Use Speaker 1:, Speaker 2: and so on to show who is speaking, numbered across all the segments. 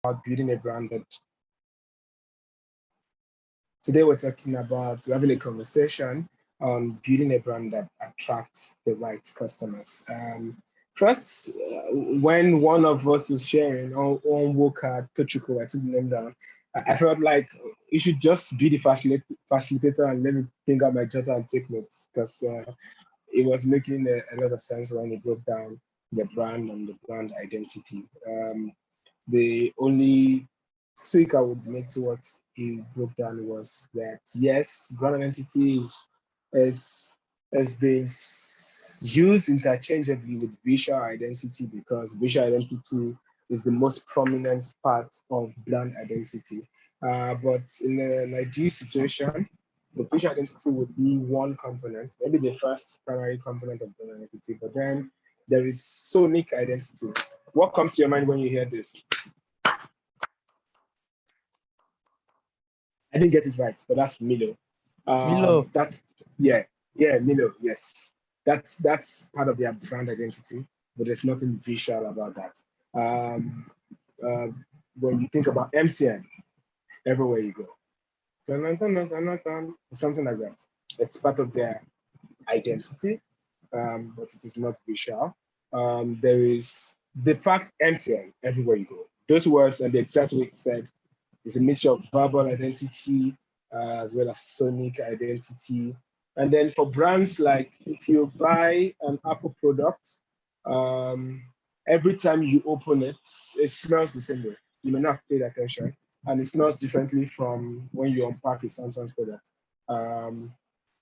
Speaker 1: about building a brand that today we're having a conversation on building a brand that attracts the right customers. First, when one of us was sharing on Woka Tochuko, I took the name down, I felt like you should just be the facilitator and let me bring out my jotter and take notes because it was making a lot of sense when he broke down the brand and the brand identity. The only tweak I would make to what he broke down was that yes, brand identity is has been used interchangeably with visual identity because visual identity is the most prominent part of brand identity. But in an ideal situation, the visual identity would be one component, maybe the first primary component of brand identity, but then there is sonic identity. What comes to your mind when you hear this? I didn't get it right, but that's Milo.
Speaker 2: Milo.
Speaker 1: That's Milo. Yes, that's part of their brand identity, but there's nothing visual about that. Um, uh, when you think about MTN, everywhere you go, something like that. It's part of their identity, but it is not visual. There is the fact MTN everywhere you go. Those words and the exact way it's said is a mixture of verbal identity as well as sonic identity. And then for brands, like if you buy an Apple product, um, every time you open it, it smells the same way. You may not have paid attention, and it smells differently from when you unpack a Samsung product. Um,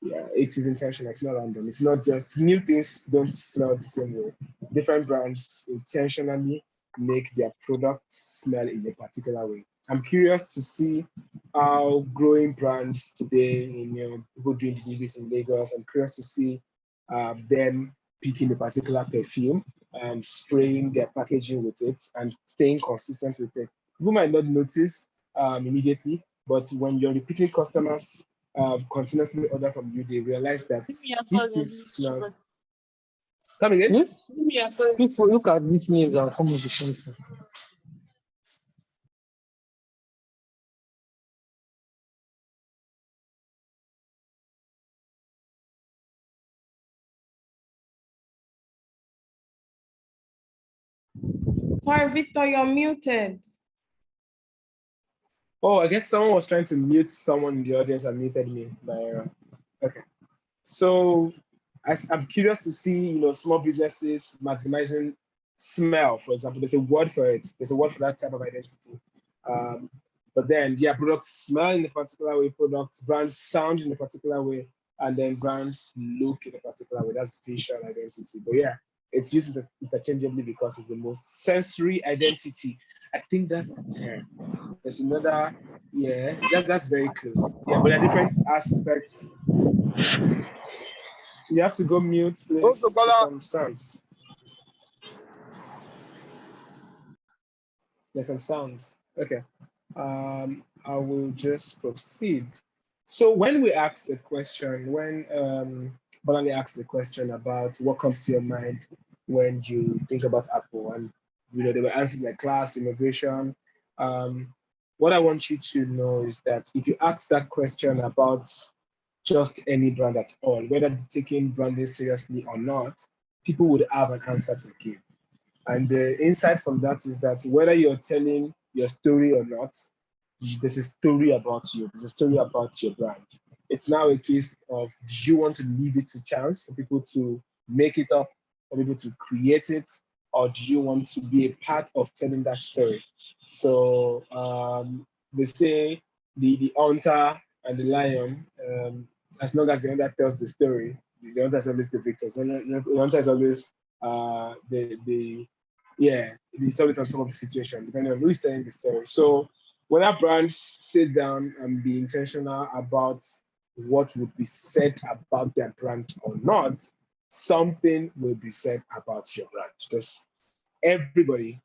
Speaker 1: yeah, it is intentional. It's not random. It's not just new things don't smell the same way. Different brands intentionally make their products smell in a particular way. I'm curious to see how growing brands today in people doing deliveries in Lagos. I'm curious to see them picking a particular perfume and spraying their packaging with it and staying consistent with it. People might not notice immediately, but when your repeating customers continuously order from you, they realize that this thing smells. Come again?
Speaker 2: People look at these names and come with something.
Speaker 3: Sorry, Victor, you're muted.
Speaker 1: Oh, I guess someone was trying to mute someone in the audience and muted me by error. Okay. So I'm curious to see, small businesses maximizing smell, for example. There's a word for it. There's a word for that type of identity. But then, products smell in a particular way, products, brands sound in a particular way, and then brands look in a particular way. That's visual identity. But yeah, it's used interchangeably because it's the most sensory identity. I think that's the term. There's another, that's very close. Yeah, but there are different aspects. You have to go mute, please, for some sounds. There's some sounds. Okay. I will just proceed. So when we asked the question, when Bolani asked the question about what comes to your mind when you think about Apple, and they were answering like class, immigration. What I want you to know is that if you ask that question about just any brand at all, whether taking branding seriously or not, people would have an answer to give. And the insight from that is that whether you're telling your story or not, there's a story about you. There's a story about your brand. It's now a case of, do you want to leave it to chance for people to make it up, for people to create it, or do you want to be a part of telling that story? So they say the hunter and the lion, as long as the hunter tells the story, the hunter is always the victor. So the hunter is always it's always on top of the situation, depending on who's telling the story. So when our brands sit down and be intentional about what would be said about their brand or not, something will be said about your brand. Because everybody,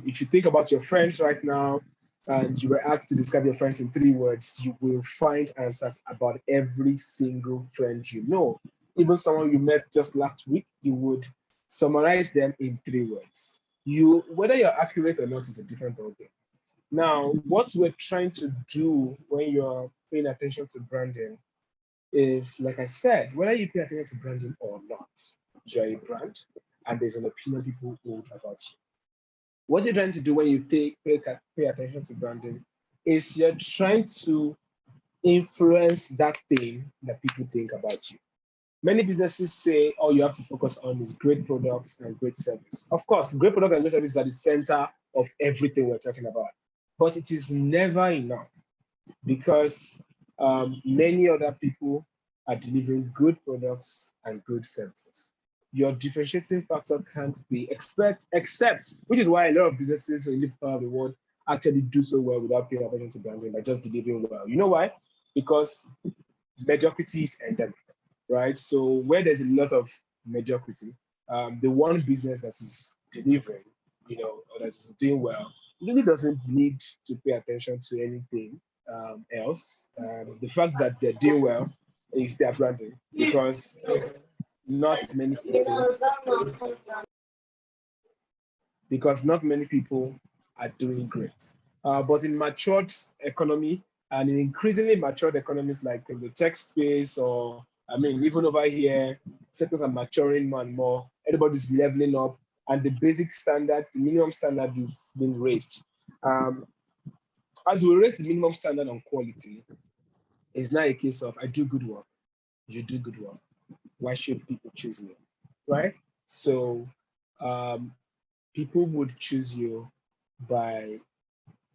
Speaker 1: if you think about your friends right now, and you were asked to describe your friends in 3 words, you will find answers about every single friend you know. Even someone you met just last week, you would summarize them in 3 words. Whether you're accurate or not is a different ballgame. Now, what we're trying to do when you're paying attention to branding is, like I said, whether you pay attention to branding or not, you're a brand and there's an opinion people hold about you. What you're trying to do when you pay attention to branding is you're trying to influence that thing that people think about you. Many businesses say all you have to focus on is great product and great service. Of course, great product and great service is at the center of everything we're talking about, but it is never enough because many other people are delivering good products and good services. Your differentiating factor can't be except, which is why a lot of businesses in different part of the world actually do so well without paying attention to branding by just delivering well. You know why? Because mediocrity is endemic, right? So where there's a lot of mediocrity, the one business that is delivering, or that's doing well, really doesn't need to pay attention to anything else. The fact that they're doing well is their branding because not many people not many people are doing great. But in matured economy and in increasingly matured economies like in the tech space, or I mean, even over here, sectors are maturing more and more. Everybody's leveling up, and the basic standard, the minimum standard is being raised. As we raise the minimum standard on quality, it's not a case of I do good work, you do good work. Why should people choose me, right? So people would choose you by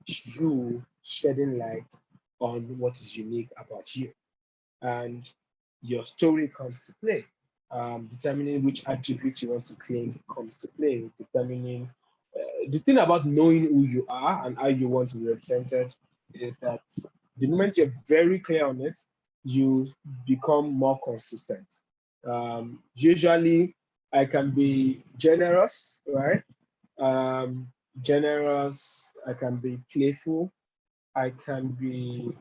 Speaker 1: you shedding light on what is unique about you. And your story comes to play. Determining which attributes you want to claim comes to play. Determining the thing about knowing who you are and how you want to be represented is that the moment you're very clear on it, you become more consistent. Usually, I can be generous, right? um, Generous, I can be playful, I can be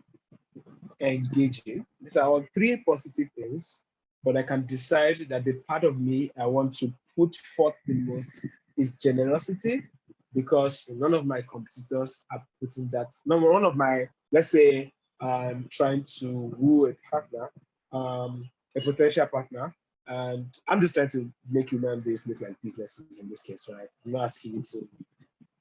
Speaker 1: engaging. These are all three positive things, but I can decide that the part of me I want to put forth the most is generosity because none of my competitors are putting that. Number one of my, let's say, trying to woo a partner, a potential partner, and I'm just trying to make human beings look like businesses in this case, right? I'm not asking you to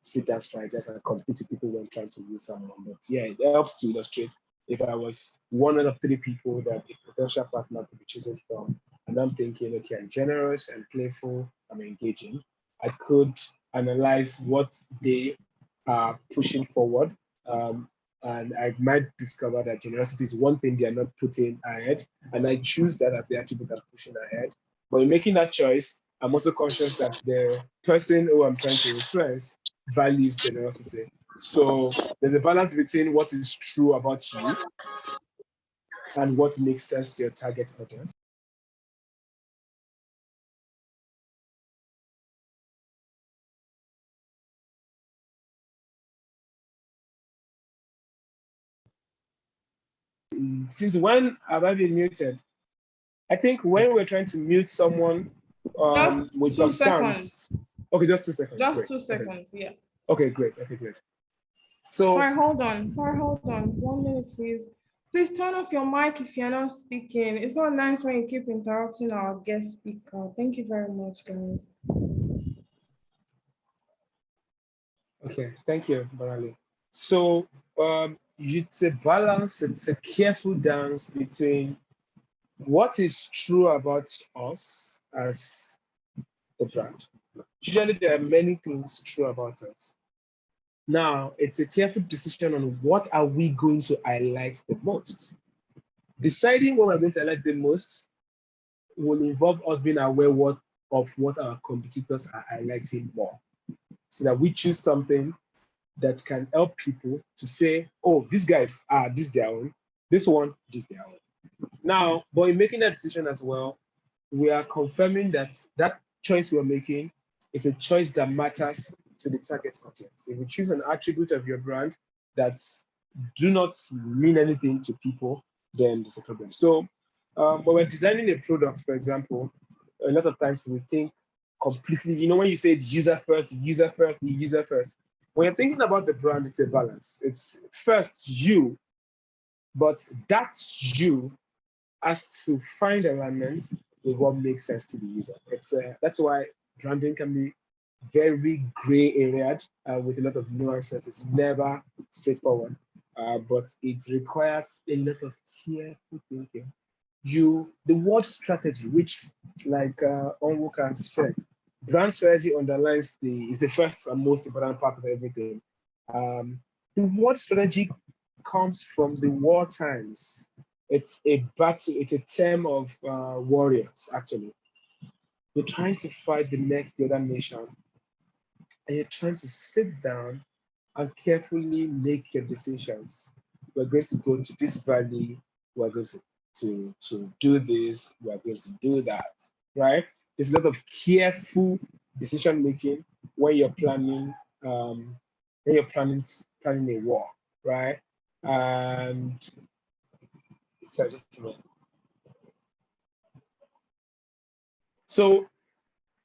Speaker 1: sit down strangers and compete with people when trying to use someone. But yeah, it helps to illustrate if I was one out of three people that a potential partner could be choosing from, and I'm thinking, okay, I'm generous and playful, I'm engaging, I could analyze what they are pushing forward. And I might discover that generosity is one thing they are not putting ahead, and I choose that as the attribute that's pushing ahead. But in making that choice, I'm also conscious that the person who I'm trying to influence values generosity. So there's a balance between what is true about you and what makes sense to your target audience. Since when have I been muted? I think when we're trying to mute someone
Speaker 3: Just
Speaker 1: with
Speaker 3: two
Speaker 1: some sounds.
Speaker 3: seconds.
Speaker 1: Okay, just 2 seconds.
Speaker 3: Just
Speaker 1: Great.
Speaker 3: 2 seconds. Yeah.
Speaker 1: Okay, great. Okay, great. So
Speaker 3: Sorry, hold on. Sorry, hold on. 1 minute, please. Please turn off your mic if you're not speaking. It's not nice when you keep interrupting our guest speaker. Thank you very much, guys.
Speaker 1: okay, thank you, Barali. So it's a balance, it's a careful dance between what is true about us as a brand. Usually there are many things true about us. Now it's a careful decision on what are we going to highlight the most. Deciding what we're going to highlight the most will involve us being aware of what our competitors are highlighting more, so that we choose something that can help people to say, oh, these guys are this their own, this one, this their own. Now, but in making that decision as well, we are confirming that that choice we're making is a choice that matters to the target audience. If you choose an attribute of your brand that do not mean anything to people, then there's a problem. So when we're designing a product, for example, a lot of times we think completely, when you say it's user first, user first, user first, When you're thinking about the brand, it's a balance. It's first you, but that you has to find alignment with what makes sense to the user. That's why branding can be very gray area with a lot of nuances. It's never straightforward, but it requires a lot of careful thinking. The word strategy, which like Onwuka said, brand strategy underlines is the first and most important part of everything. The word strategy comes from the war times. It's a battle, it's a term of warriors, actually. You're trying to fight the other nation, and you're trying to sit down and carefully make your decisions. We're going to go to this valley, we're going to do this, we're going to do that, right? There's a lot of careful decision making when you're planning planning a war, right? And sorry, just a minute. So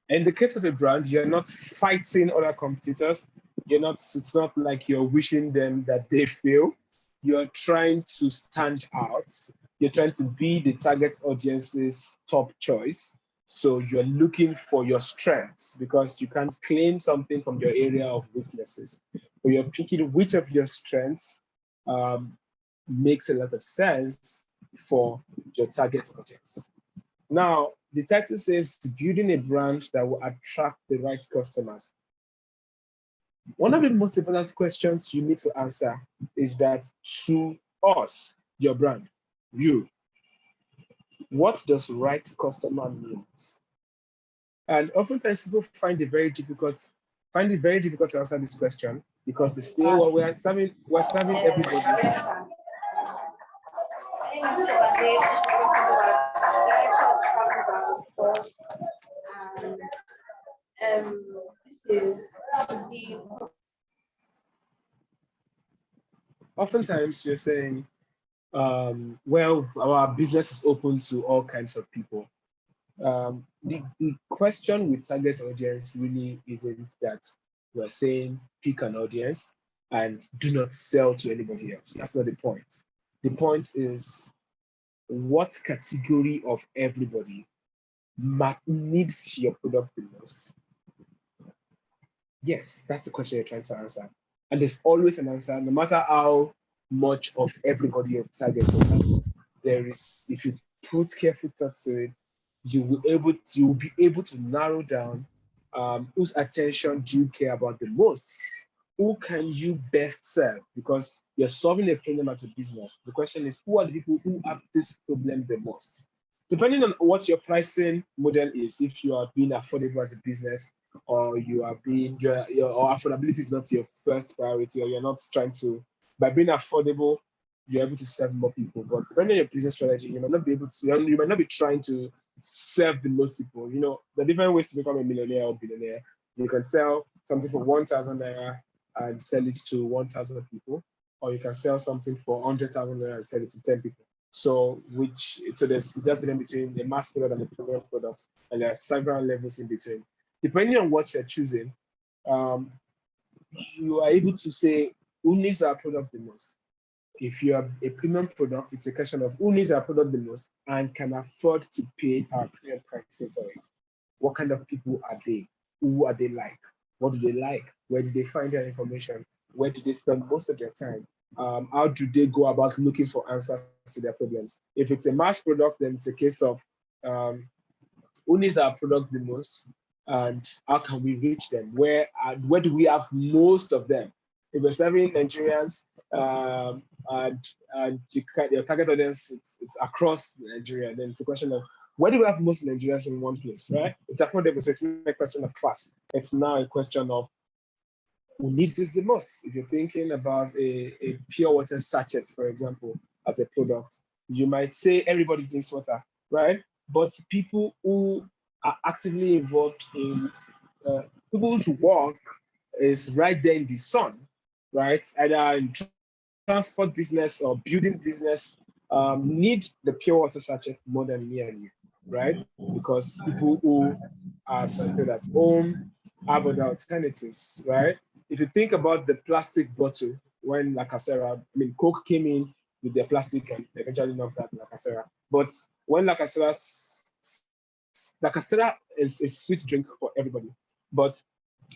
Speaker 1: in the case of a brand, you're not fighting other competitors. It's not like you're wishing them that they fail. You're trying to stand out. You're trying to be the target audience's top choice. So you're looking for your strengths because you can't claim something from your area of weaknesses. But you're picking which of your strengths makes a lot of sense for your target audience. Now, the title says building a brand that will attract the right customers. One of the most important questions you need to answer is that to us, your brand, you, what does right customer means? And oftentimes people find it very difficult to answer this question because they say, well, we're serving everybody. Oftentimes you're saying, well, our business is open to all kinds of people. The question with target audience really isn't that we're saying pick an audience and do not sell to anybody else. That's not the point. The point is what category of everybody needs your product the most? Yes, that's the question you're trying to answer. And there's always an answer, no matter how much of everybody you're targeting. There is, if you put careful thought to it, you will be able to narrow down whose attention do you care about the most? Who can you best serve? Because you're solving a problem as a business. The question is, who are the people who have this problem the most? Depending on what your pricing model is, if you are being affordable as a business, or you are being or affordability is not your first priority, or you're not trying to, by being affordable, you're able to serve more people. But depending on your business strategy, you might not be able to, you might not be trying to serve the most people. You know, the different ways to become a millionaire or billionaire. You can sell something for 1,000 naira and sell it to 1,000 people, or you can sell something for 100,000 naira and sell it to 10 people. So there's just in between the mass product and the premium product, and there are several levels in between. Depending on what you're choosing, you are able to say who needs our product the most. If you have a premium product, it's a question of who needs our product the most and can afford to pay our premium pricing for it. What kind of people are they? Who are they like? What do they like? Where do they find their information? Where do they spend most of their time? How do they go about looking for answers to their problems? If it's a mass product, then it's a case of who needs our product the most and how can we reach them? Where do we have most of them? If we're serving Nigerians and your target audience it's across Nigeria, then it's a question of where do we have most Nigerians in one place, right? It's affordable, so it's not a question of class. It's now a question of who needs this the most. If you're thinking about a pure water sachet, for example, as a product, you might say everybody drinks water, right? But people who are actively involved in people whose work is right there in the sun, right? Either in transport business or building business, need the pure water sachet more than me and you, right? Because people who are seated at home have other alternatives, right? if you think about the plastic bottle when Lacasera, I mean, Coke came in with their plastic and eventually knocked out Lacasera. But when Lacasera is a sweet drink for everybody. But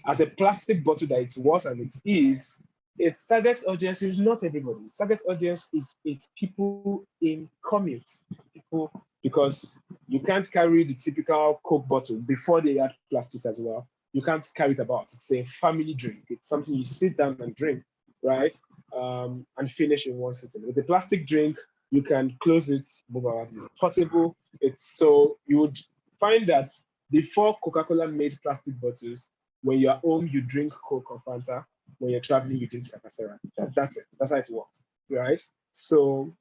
Speaker 1: as a plastic bottle that it was and it is, its target audience is not everybody. Its target audience is people in commute, people because you can't carry the typical Coke bottle before they add plastics as well. You can't carry it about. It's a family drink. It's something you sit down and drink, right? And finish in one sitting. With the plastic drink, you can close it, move out. It's portable. It's so you would find that before Coca-Cola made plastic bottles, when you're home, you drink Coke or Fanta. When you're traveling, you drink Lacasera. That's it. That's how it works, right? So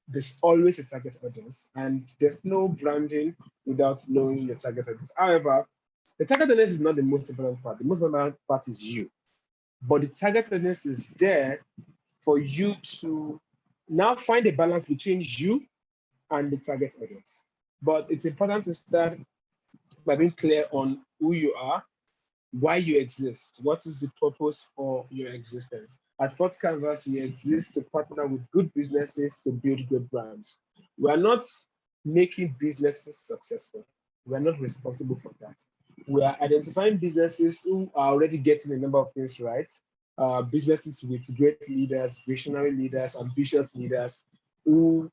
Speaker 1: there's always a target audience, and there's no branding without knowing your target audience. However, the target audience is not the most important part. The most important part is you. But the target audience is there for you to now find a balance between you and the target audience. But it's important to start by being clear on who you are, why you exist, what is the purpose for your existence. At Fort Canvas, we exist to partner with good businesses to build good brands. We are not making businesses successful. We are not responsible for that. We are identifying businesses who are already getting a number of things right, businesses with great leaders, visionary leaders, ambitious leaders who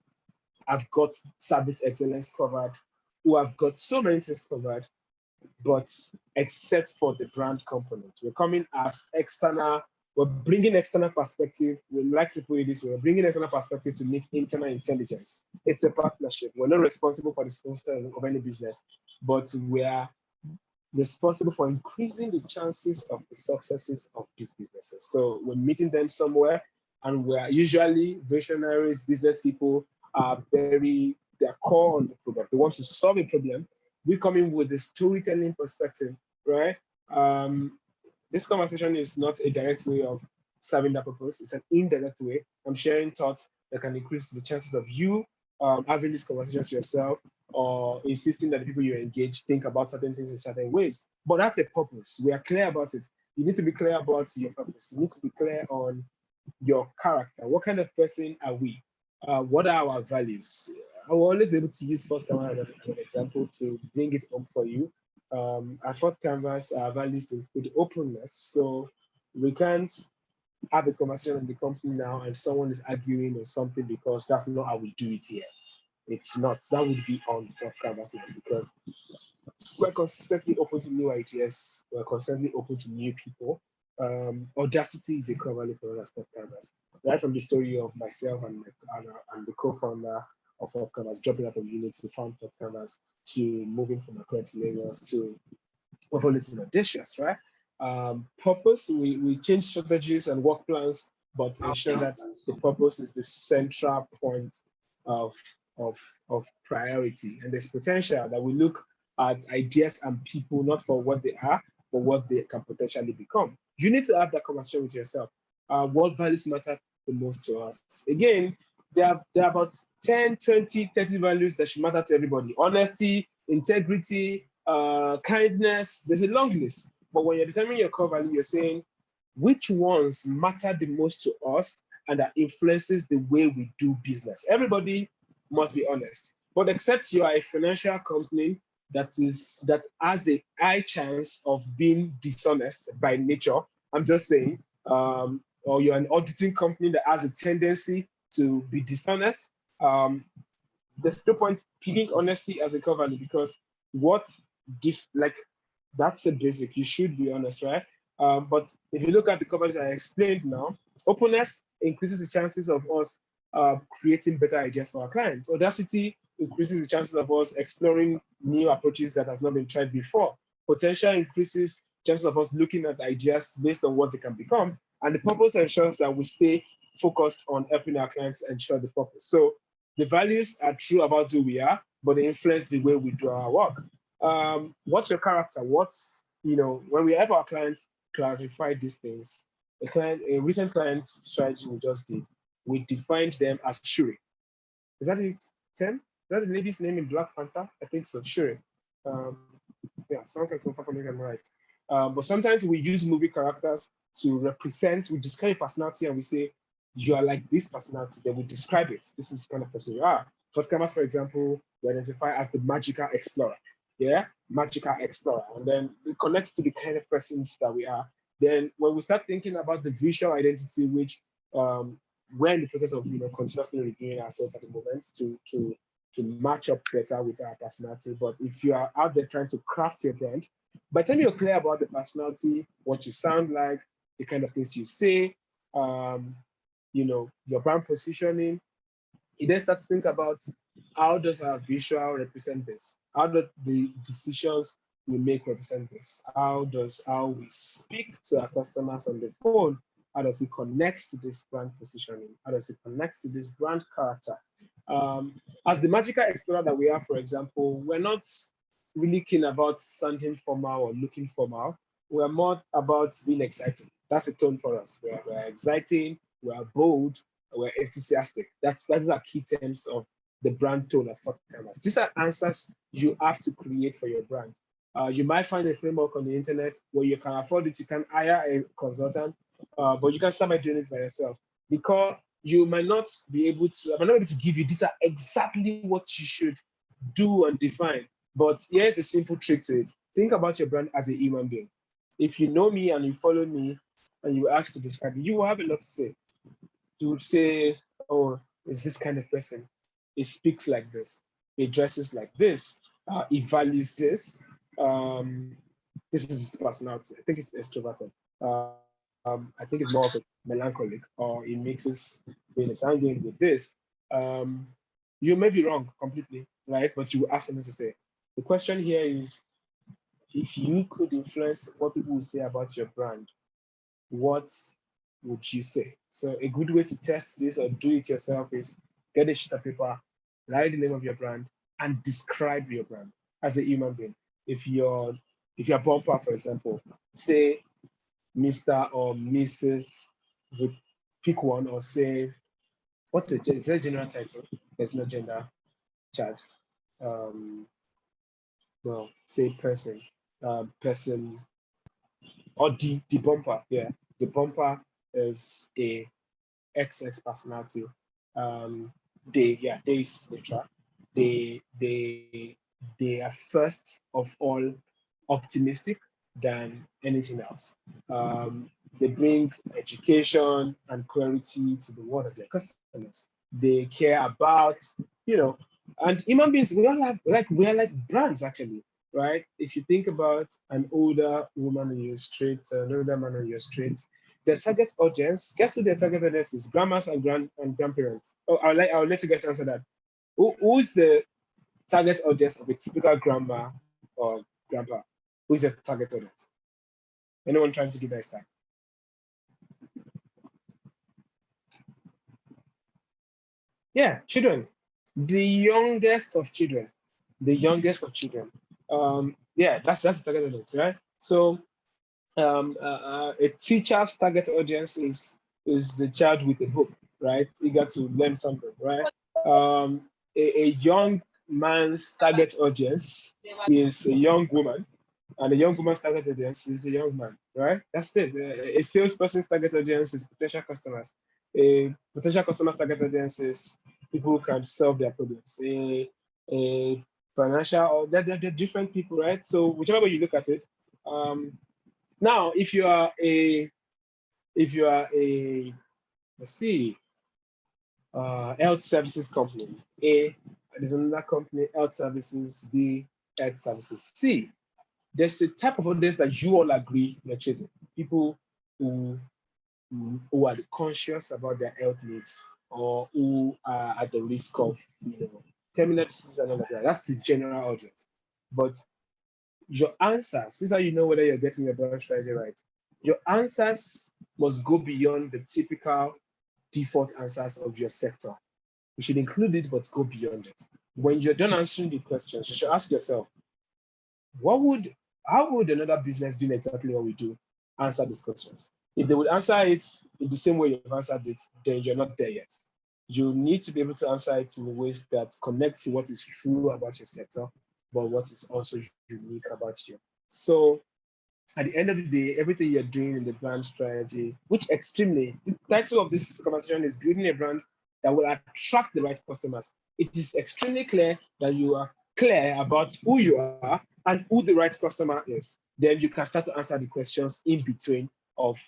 Speaker 1: have got service excellence covered, who have got so many things covered, but except for the brand component. We're coming as external, we're bringing external perspective. We like to put it this way, we're bringing external perspective to meet internal intelligence. It's a partnership. We're not responsible for the sponsor of any business, but we are responsible for increasing the chances of the successes of these businesses. So we're meeting them somewhere, and we're usually visionaries, business people are they're core on the problem. They want to solve a problem. We come in with the storytelling perspective, right? This conversation is not a direct way of serving that purpose. It's an indirect way. I'm sharing thoughts that can increase the chances of you having these conversations yourself, or insisting that the people you engage think about certain things in certain ways. But that's a purpose. We are clear about it. You need to be clear about your purpose. You need to be clear on your character. What kind of person are we? What are our values? I will always be able to use First Canvas as an example to bring it home for you. At First Canvas, our values include openness. So we can't have a conversation in the company now and someone is arguing or something because that's not how we do it here. It's not. That would be on First Canvas now because we're consistently open to new ideas. We're constantly open to new people. Audacity is a core value for us at Canvas. Right from the story of myself and the co-founder of Canvas, dropping out of Unity, found Canvas, to moving from Accra to Lagos, to we've always been audacious, right? Purpose, we change strategies and work plans, but ensure that the purpose is the central point of, of, of priority. And there's potential that we look at ideas and people not for what they are, but what they can potentially become. You need to have that conversation with yourself. What values matter the most to us? Again, there are about 10, 20, 30 values that should matter to everybody. Honesty, integrity, kindness, there's a long list. But when you're determining your core value, you're saying which ones matter the most to us and that influences the way we do business. Everybody must be honest. But except you are a financial company that has a high chance of being dishonest by nature, I'm just saying, or you're an auditing company that has a tendency to be dishonest, there's no point picking honesty as a core value because that's a basic. You should be honest, right? But if you look at the core values I explained now, openness increases the chances of us creating better ideas for our clients. Audacity increases the chances of us exploring new approaches that has not been tried before. Potential increases chances of us looking at ideas based on what they can become. And the purpose ensures that we stay focused on helping our clients ensure the purpose. So the values are true about who we are, but they influence the way we do our work. What's your character? When we have our clients clarify these things, a recent client strategy we just did, we defined them as Shuri. Is that it, Tim? Is that the lady's name in Black Panther? I think so, Shuri. Yeah, someone can confirm for me if I'm right. But sometimes we use movie characters to represent, we describe personality and we say, you are like this personality, then we describe it. This is the kind of person you are. Fortcamas, for example, we identify as the magical explorer. Yeah, magical explorer. And then it connects to the kind of persons that we are. Then when we start thinking about the visual identity, which we're in the process of continuously reviewing ourselves at the moment to match up better with our personality. But if you are out there trying to craft your brand, by the time you're clear about the personality, what you sound like, the kind of things you say, your brand positioning, you then start to think about how does our visual represent this? How do the decisions we make represent this? How we speak to our customers on the phone, how does it connect to this brand positioning? How does it connect to this brand character? As the magical explorer that we are, for example, we're not really keen about sounding formal or looking formal. We're more about being exciting. That's a tone for us. We're exciting, we're bold, we're enthusiastic. Those are key terms of the brand tone of Fatanmi. These are answers you have to create for your brand. You might find a framework on the internet where you can afford it. You can hire a consultant, but you can start by doing it by yourself because you might not be able to. I'm not able to give you. These are exactly what you should do and define. But here's a simple trick to it. Think about your brand as a human being. If you know me and you follow me and you ask to describe it, you will have a lot to say. You would say, oh, is this kind of person? He speaks like this. He dresses like this. He values this. This is his personality. I think it's extroverted. I think it's more of a melancholic, or he mixes being a sanguine with this. Um, you may be wrong completely, right? But you have something to say. The question here is, if you could influence what people will say about your brand, what would you say? So a good way to test this or do it yourself is get a sheet of paper, write the name of your brand, and describe your brand as a human being. If you're Bumpa, for example, say Mr. or Mrs. would pick one, or say is there a general title? There's no gender charged. Um, well, say person, person, or the Bumper. Yeah, the Bumper is a XX personality. They is neutral. They they are first of all optimistic than anything else. They bring education and clarity to the world of their customers. They care about, you know, and human beings, we're like brands actually, right? If you think about an older woman on your street, an older man on your street, the target audience, guess who their target audience is? Grandmas and grandparents. Oh, I'll let you guys answer that. Who's the target audience of a typical grandma or grandpa? Who's the target audience? Anyone trying to give that time? Yeah, children. The youngest of children. The youngest of children. Yeah, that's the target audience, right? So a teacher's target audience is the child with a book, right? Eager to learn something, right? A young man's target audience is a young woman, and a young woman's target audience is a young man, right? That's it. A salesperson's target audience is potential customers. A potential customer's target audience is people who can solve their problems. A financial, or they're different people, right? So whichever way you look at it, now if you are a let's see, health services company. A, there's another company, health services. B, health services. C, there's a type of audience that you all agree you're chasing. People who who are conscious about their health needs, or who are at the risk of terminal disease and all of that. That's the general audience. But your answers, this is how you know whether you're getting your brand strategy right. Your answers must go beyond the typical default answers of your sector. You should include it, but go beyond it. When you're done answering the questions, you should ask yourself, how would another business doing exactly what we do answer these questions? If they would answer it in the same way you've answered it, then you're not there yet. You need to be able to answer it in ways that connect to what is true about your sector, but what is also unique about you. So At the end of the day, everything you're doing in the brand strategy, which extremely, the title of this conversation is building a brand that will attract the right customers. It is extremely clear that you are clear about who you are and who the right customer is. Then you can start to answer the questions in between of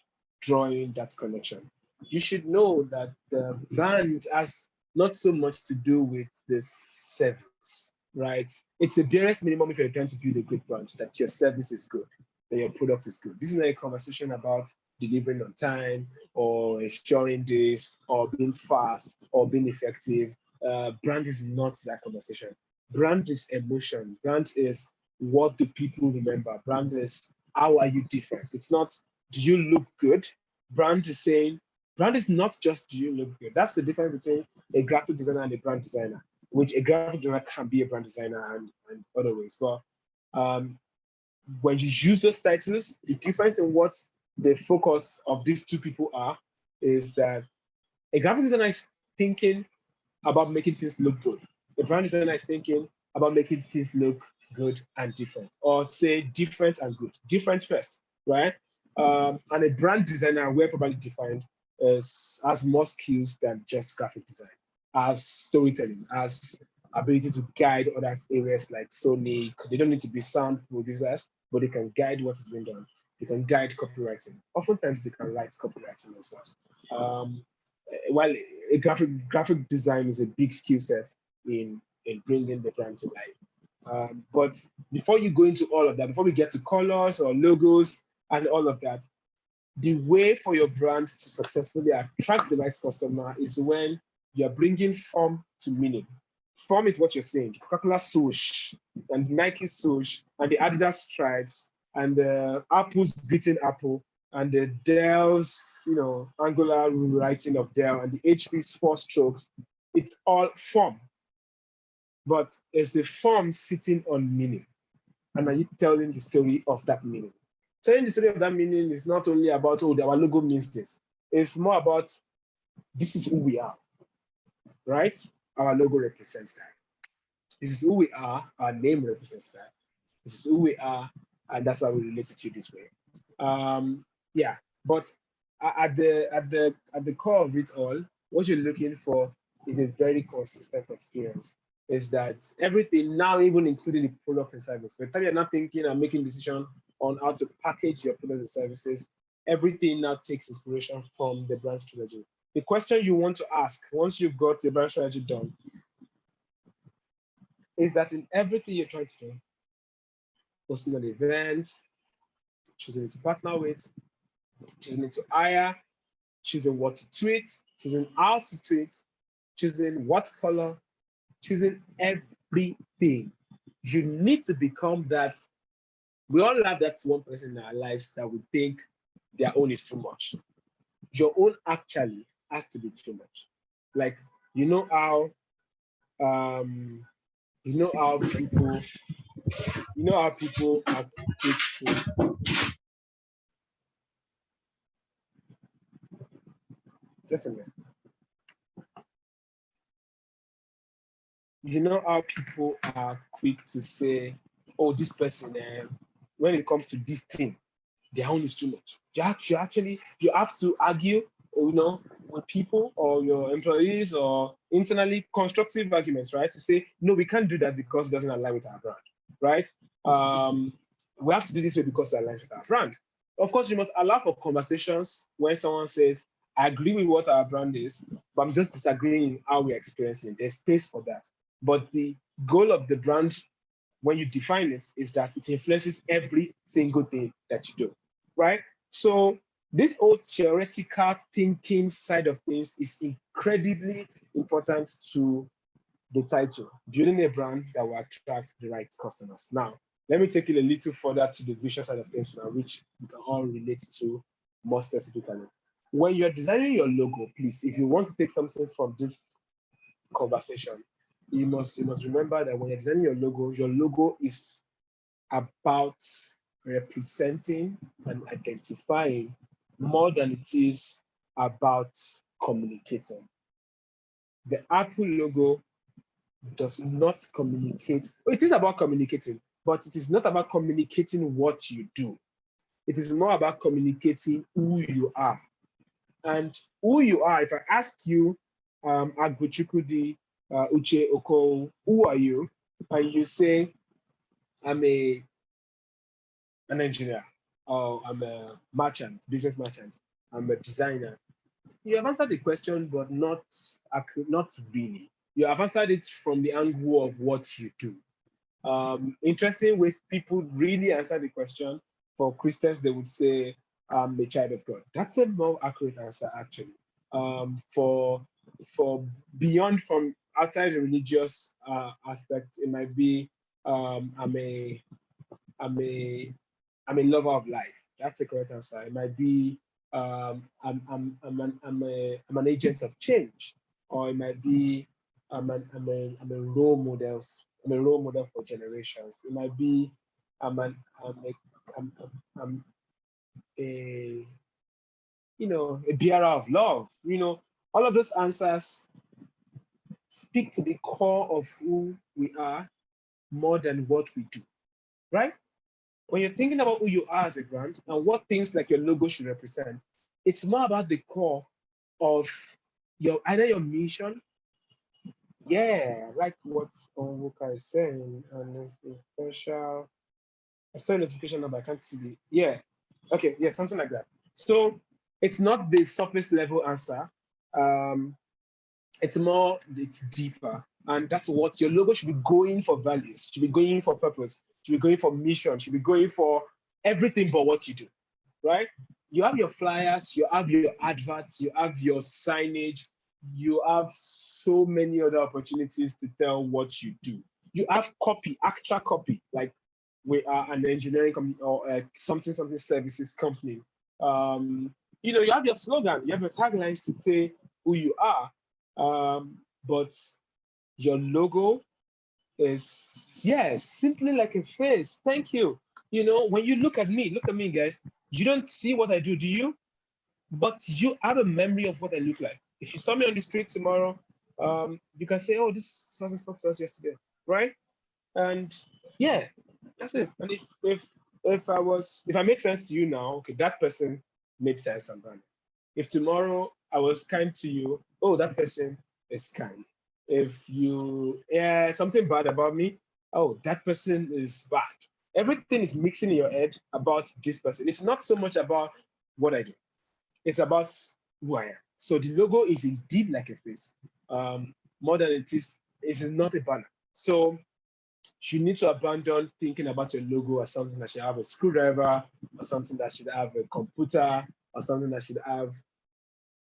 Speaker 1: drawing that connection. You should know that the brand has not so much to do with this service, right? It's a barest minimum if you're trying to build a great brand that your service is good, that your product is good. This is not a conversation about delivering on time or ensuring this or being fast or being effective. Brand is not that conversation. Brand is emotion. Brand is what do people remember. Brand is how are you different. It's not do you look good. Brand is saying brand is not just do you look good. That's the difference between a graphic designer and a brand designer, which a graphic designer can be a brand designer and other ways. But um, when you use those titles, the difference in what the focus of these two people are is that a graphic designer is thinking about making things look good. A brand designer is thinking about making things look good and different, or say different and good. Different first, right? And a brand designer, we're probably defined has more skills than just graphic design, as storytelling, as ability to guide other areas like Sony. They don't need to be sound producers, but they can guide what is being done. They can guide copywriting. Oftentimes, they can write copywriting themselves. While a graphic design is a big skill set in bringing the brand to life. But before you go into all of that, before we get to colors or logos and all of that, the way for your brand to successfully attract the right customer is when you're bringing form to meaning. Form is what you're saying. Coca-Cola swoosh and Nike swoosh and the Adidas stripes and the Apple's beating Apple and the Dell's, angular writing of Dell and the HP's four strokes. It's all form, but it's the form sitting on meaning. And are you telling the story of that meaning? Telling the story of that meaning is not only about, oh, our logo means this. It's more about this is who we are, right? Our logo represents that. This is who we are. Our name represents that. This is who we are, and that's why we relate to you this way. Yeah, but at the core of it all, what you're looking for is a very consistent experience. Is that everything now, even including the product and service. By the time you're not thinking and making decision on how to package your products and services, everything now takes inspiration from the brand strategy. The question you want to ask once you've got the brand strategy done is that in everything you're trying to do, hosting an event, choosing to partner with, choosing to hire, choosing what to tweet, choosing how to tweet, choosing what color, choosing everything. You need to become that. We all have that one person in our lives that we think their own is too much. Your own actually has to be too much. Like you know how people are quick to just a minute. You know how people are quick to say, oh, this person, when it comes to this thing, their own is too much. You have to argue, with people or your employees or internally constructive arguments, right? To say, no, we can't do that because it doesn't align with our brand, right? We have to do this way because it aligns with our brand. Of course, you must allow for conversations when someone says, I agree with what our brand is, but I'm just disagreeing in how we're experiencing it. There's space for that. But the goal of the brand, when you define it, is that it influences every single thing that you do, right? So this whole theoretical thinking side of things is incredibly important to the title, building a brand that will attract the right customers. Now, let me take it a little further to the visual side of things now, which we can all relate to more specifically. When you're designing your logo, please, if you want to take something from this conversation, you must remember that when you're designing your logo is about representing and identifying more than it is about communicating. The Apple logo does not communicate. It is about communicating, but it is not about communicating what you do. It is more about communicating who you are. And who you are, if I ask you, Agbuchukudi, Uche Oko, who are you? And you say, I'm an engineer, or I'm a merchant, business merchant, I'm a designer. You have answered the question, but not really. You have answered it from the angle of what you do. Interesting ways people really answer the question. For Christians, they would say, I'm a child of God. That's a more accurate answer, actually. For beyond from outside the religious aspect, it might be I'm I'm a I'm a lover of life. That's the correct answer. It might be I'm an agent of change, or it might be I'm a role model. I'm a role model for generations. It might be I'm a a bearer of love. All of those answers speak to the core of who we are more than what we do, right? When you're thinking about who you are as a brand and what things like your logo should represent, it's more about the core of your either your mission. Yeah, like what Onwuka is saying, and it's a special I saw a notification number, I can't see the okay, yeah, something like that. So it's not the surface level answer. Um, it's deeper. And that's what your logo should be going for values, should be going for purpose, should be going for mission, should be going for everything but what you do, right? You have your flyers, you have your adverts, you have your signage, you have so many other opportunities to tell what you do. You have copy, actual copy, like we are an engineering company or something services company. You have your slogan, you have your taglines to say who you are, but your logo is simply like a face. Thank you. When you look at me, guys. You don't see what I do you? But you have a memory of what I look like. If you saw me on the street tomorrow, you can say, "Oh, this person spoke to us yesterday," right? And yeah, that's it. And if I make sense to you now, okay, that person makes sense and valid. If tomorrow I was kind to you, oh, that person is kind. If you something bad about me, oh, that person is bad. Everything is mixing in your head about this person. It's not so much about what I do. It's about who I am. So the logo is indeed like a face. More than it is not a banner. So you need to abandon thinking about your logo as something that should have a screwdriver, or something that should have a computer, or something that should have.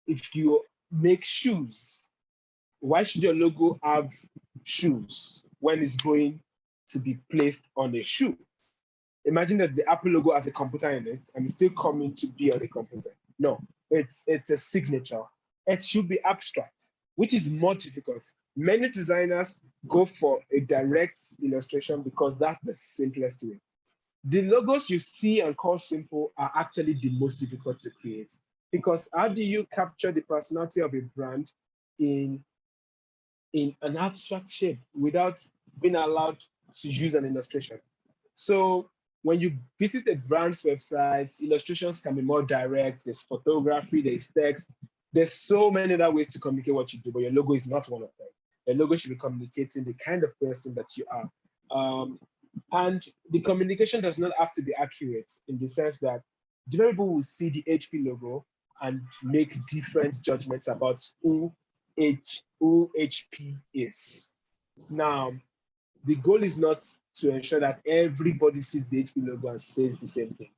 Speaker 1: If you make shoes, why should your logo have shoes when it's going to be placed on a shoe? Imagine that the Apple logo has a computer in it and it's still coming to be on a computer. No, it's a signature. It should be abstract, which is more difficult. Many designers go for a direct illustration because that's the simplest way. The logos you see and call simple are actually the most difficult to create, because how do you capture the personality of a brand in an abstract shape without being allowed to use an illustration? So when you visit a brand's website, illustrations can be more direct. There's photography, there's text. There's so many other ways to communicate what you do, but your logo is not one of them. Your logo should be communicating the kind of person that you are. And the communication does not have to be accurate in the sense that different people will see the HP logo and make different judgments about who HP is. Now, the goal is not to ensure that everybody sees the HP logo and says the same thing.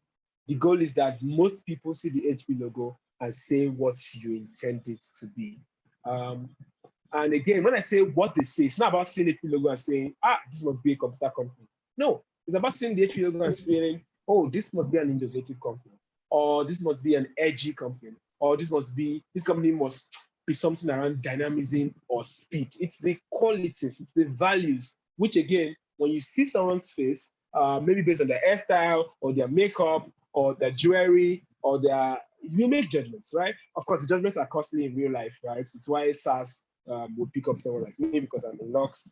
Speaker 1: The goal is that most people see the HP logo and say what you intend it to be. And again, when I say what they say, it's not about seeing the HP logo and saying, this must be a computer company. No, it's about seeing the HP logo and saying, oh, this must be an innovative company, or this must be an edgy company, or this company must be something around dynamism or speed. It's the qualities, it's the values, which again, when you see someone's face, maybe based on their hairstyle or their makeup or their jewelry or you make judgments, right? Of course, the judgments are costly in real life, right? It's why SaaS would pick up someone like me because I'm in Lux.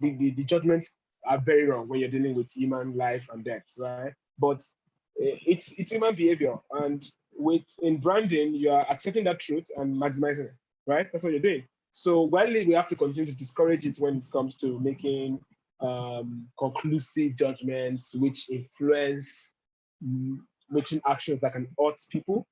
Speaker 1: The judgments are very wrong when you're dealing with human life and death, right? But It's human behavior, and in branding, you are accepting that truth and maximizing it, right? That's what you're doing. So while we have to continue to discourage it when it comes to making conclusive judgments which influence making actions that can hurt people,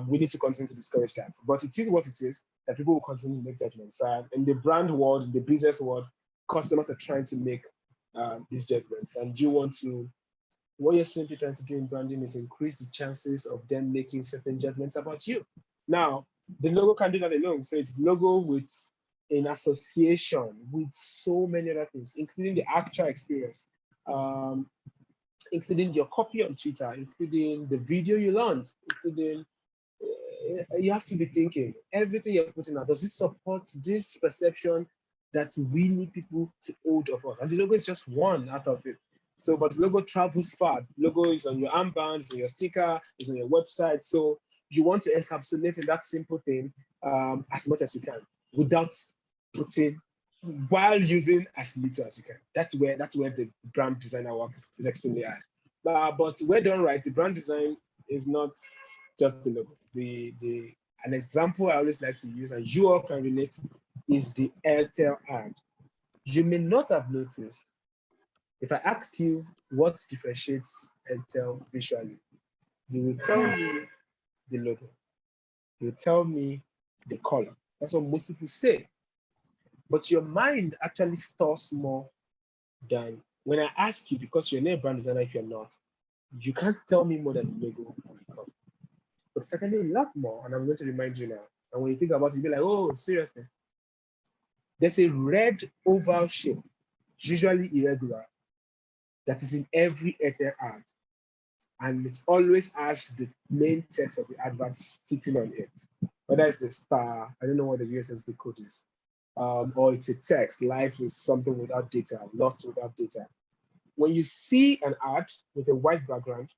Speaker 1: we need to continue to discourage that. But it is what it is, that people will continue to make judgments. In the brand world, in the business world, customers are trying to make these judgments, and you want to. What you're simply trying to do in branding is increase the chances of them making certain judgments about you. Now, the logo can do that alone. So it's logo with an association with so many other things, including the actual experience, including your copy on Twitter, including the video you launched, including you have to be thinking everything you're putting out. Does it support this perception that we need people to hold of us? And the logo is just one out of it. So, but the logo travels far. The logo is on your armband, it's on your sticker, it's on your website. So you want to encapsulate in that simple thing as much as you can without putting, while using as little as you can. That's where the brand designer work is extremely hard. But we're done right. The brand design is not just the logo. An example I always like to use, and you all can relate, is the Airtel ad. You may not have noticed. If I asked you what differentiates Airtel visually, you will tell me the logo. You will tell me the color. That's what most people say. But your mind actually stores more than when I ask you, because you're not a brand designer if you're not, you can't tell me more than the logo and the color. But secondly, a lot more, and I'm going to remind you now. And when you think about it, you'll be like, oh, seriously. There's a red oval shape, usually irregular, that is in every Airtel ad. And it always has the main text of the advert sitting on it. Whether it's the star, I don't know what the USSD code is, or it's a text, life is something without data, lost without data. When you see an ad with a white background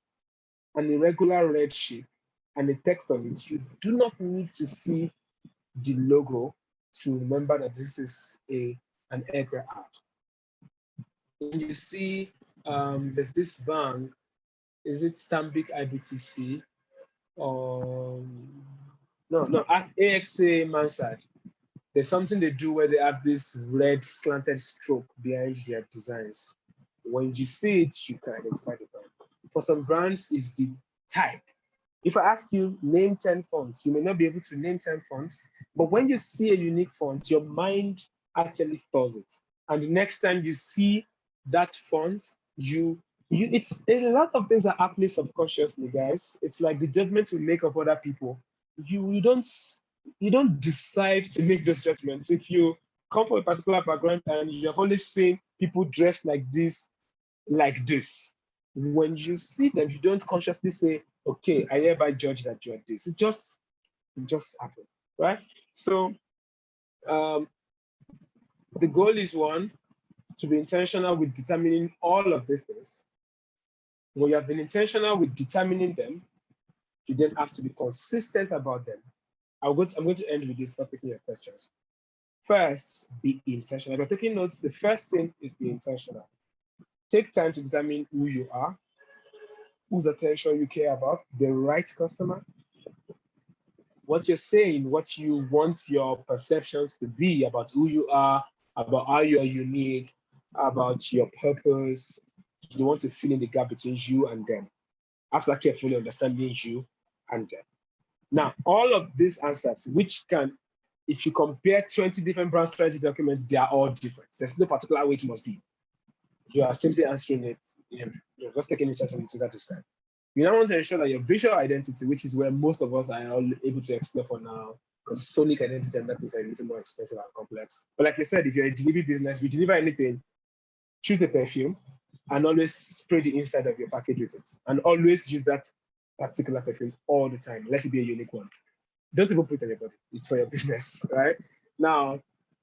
Speaker 1: and a regular red shape and the text on it, you do not need to see the logo to remember that this is an Airtel ad. When you see there's this bank, is it Stanbic IBTC or no, AXA Mansard? There's something they do where they have this red slanted stroke behind their designs. When you see it, you can identify the brand. For some brands, it's the type. If I ask you, name 10 fonts, you may not be able to name 10 fonts, but when you see a unique font, your mind actually stores it. And the next time you see that font, it's a lot of things are happening subconsciously, guys. It's like the judgment we make of other people. You don't decide to make those judgments. If you come from a particular background and you have only seen people dressed like this, when you see them, you don't consciously say, okay, I hereby judge that you are this. It just happens, right? So the goal is one, to be intentional with determining all of these things. When you have been intentional with determining them, you then have to be consistent about them. I'm going to end with this for taking your questions. First, be intentional. If you're taking notes, the first thing is be intentional. Take time to determine who you are, whose attention you care about, the right customer, what you're saying, what you want your perceptions to be about who you are, about how you're unique, about your purpose. You want to fill in the gap between you and them, after carefully understanding you and them. Now, all of these answers, which can, if you compare 20 different brand strategy documents, they are all different. There's no particular way it must be. You are simply answering it, you're just taking insight from the things that described. You now want to ensure that your visual identity, which is where most of us are all able to explore for now, because sonic identity and that is a little more expensive and complex. But like I said, if you're a delivery business, you deliver anything, choose a perfume and always spray the inside of your package with it. And always use that particular perfume all the time. Let it be a unique one. Don't even put it on your body. It's for your business, right? Now,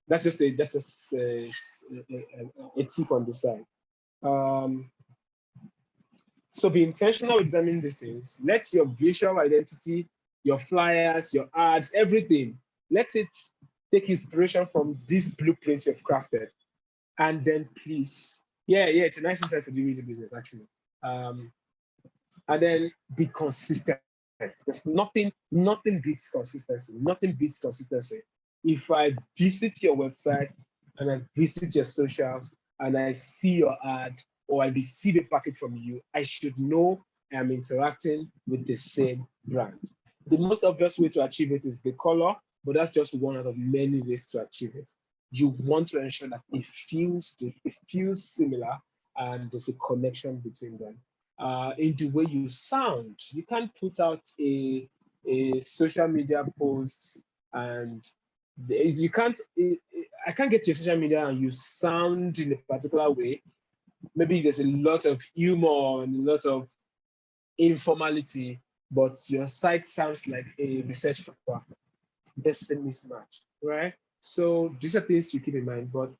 Speaker 1: that's just a tip on this side. So be intentional with determining these things. Let your visual identity, your flyers, your ads, everything, let it take inspiration from these blueprints you've crafted. And then please, it's a nice insight for the video business, actually. And then be consistent. There's nothing beats consistency. Nothing beats consistency. If I visit your website and I visit your socials and I see your ad or I receive a package from you, I should know I am interacting with the same brand. The most obvious way to achieve it is the color, but that's just one out of many ways to achieve it. You want to ensure that it feels similar and there's a connection between them. In the way you sound, you can't put out a social media post and you can't. I can't get to your social media and you sound in a particular way. Maybe there's a lot of humor and a lot of informality, but your site sounds like a research paper. There's a mismatch, right? So these are things to keep in mind. But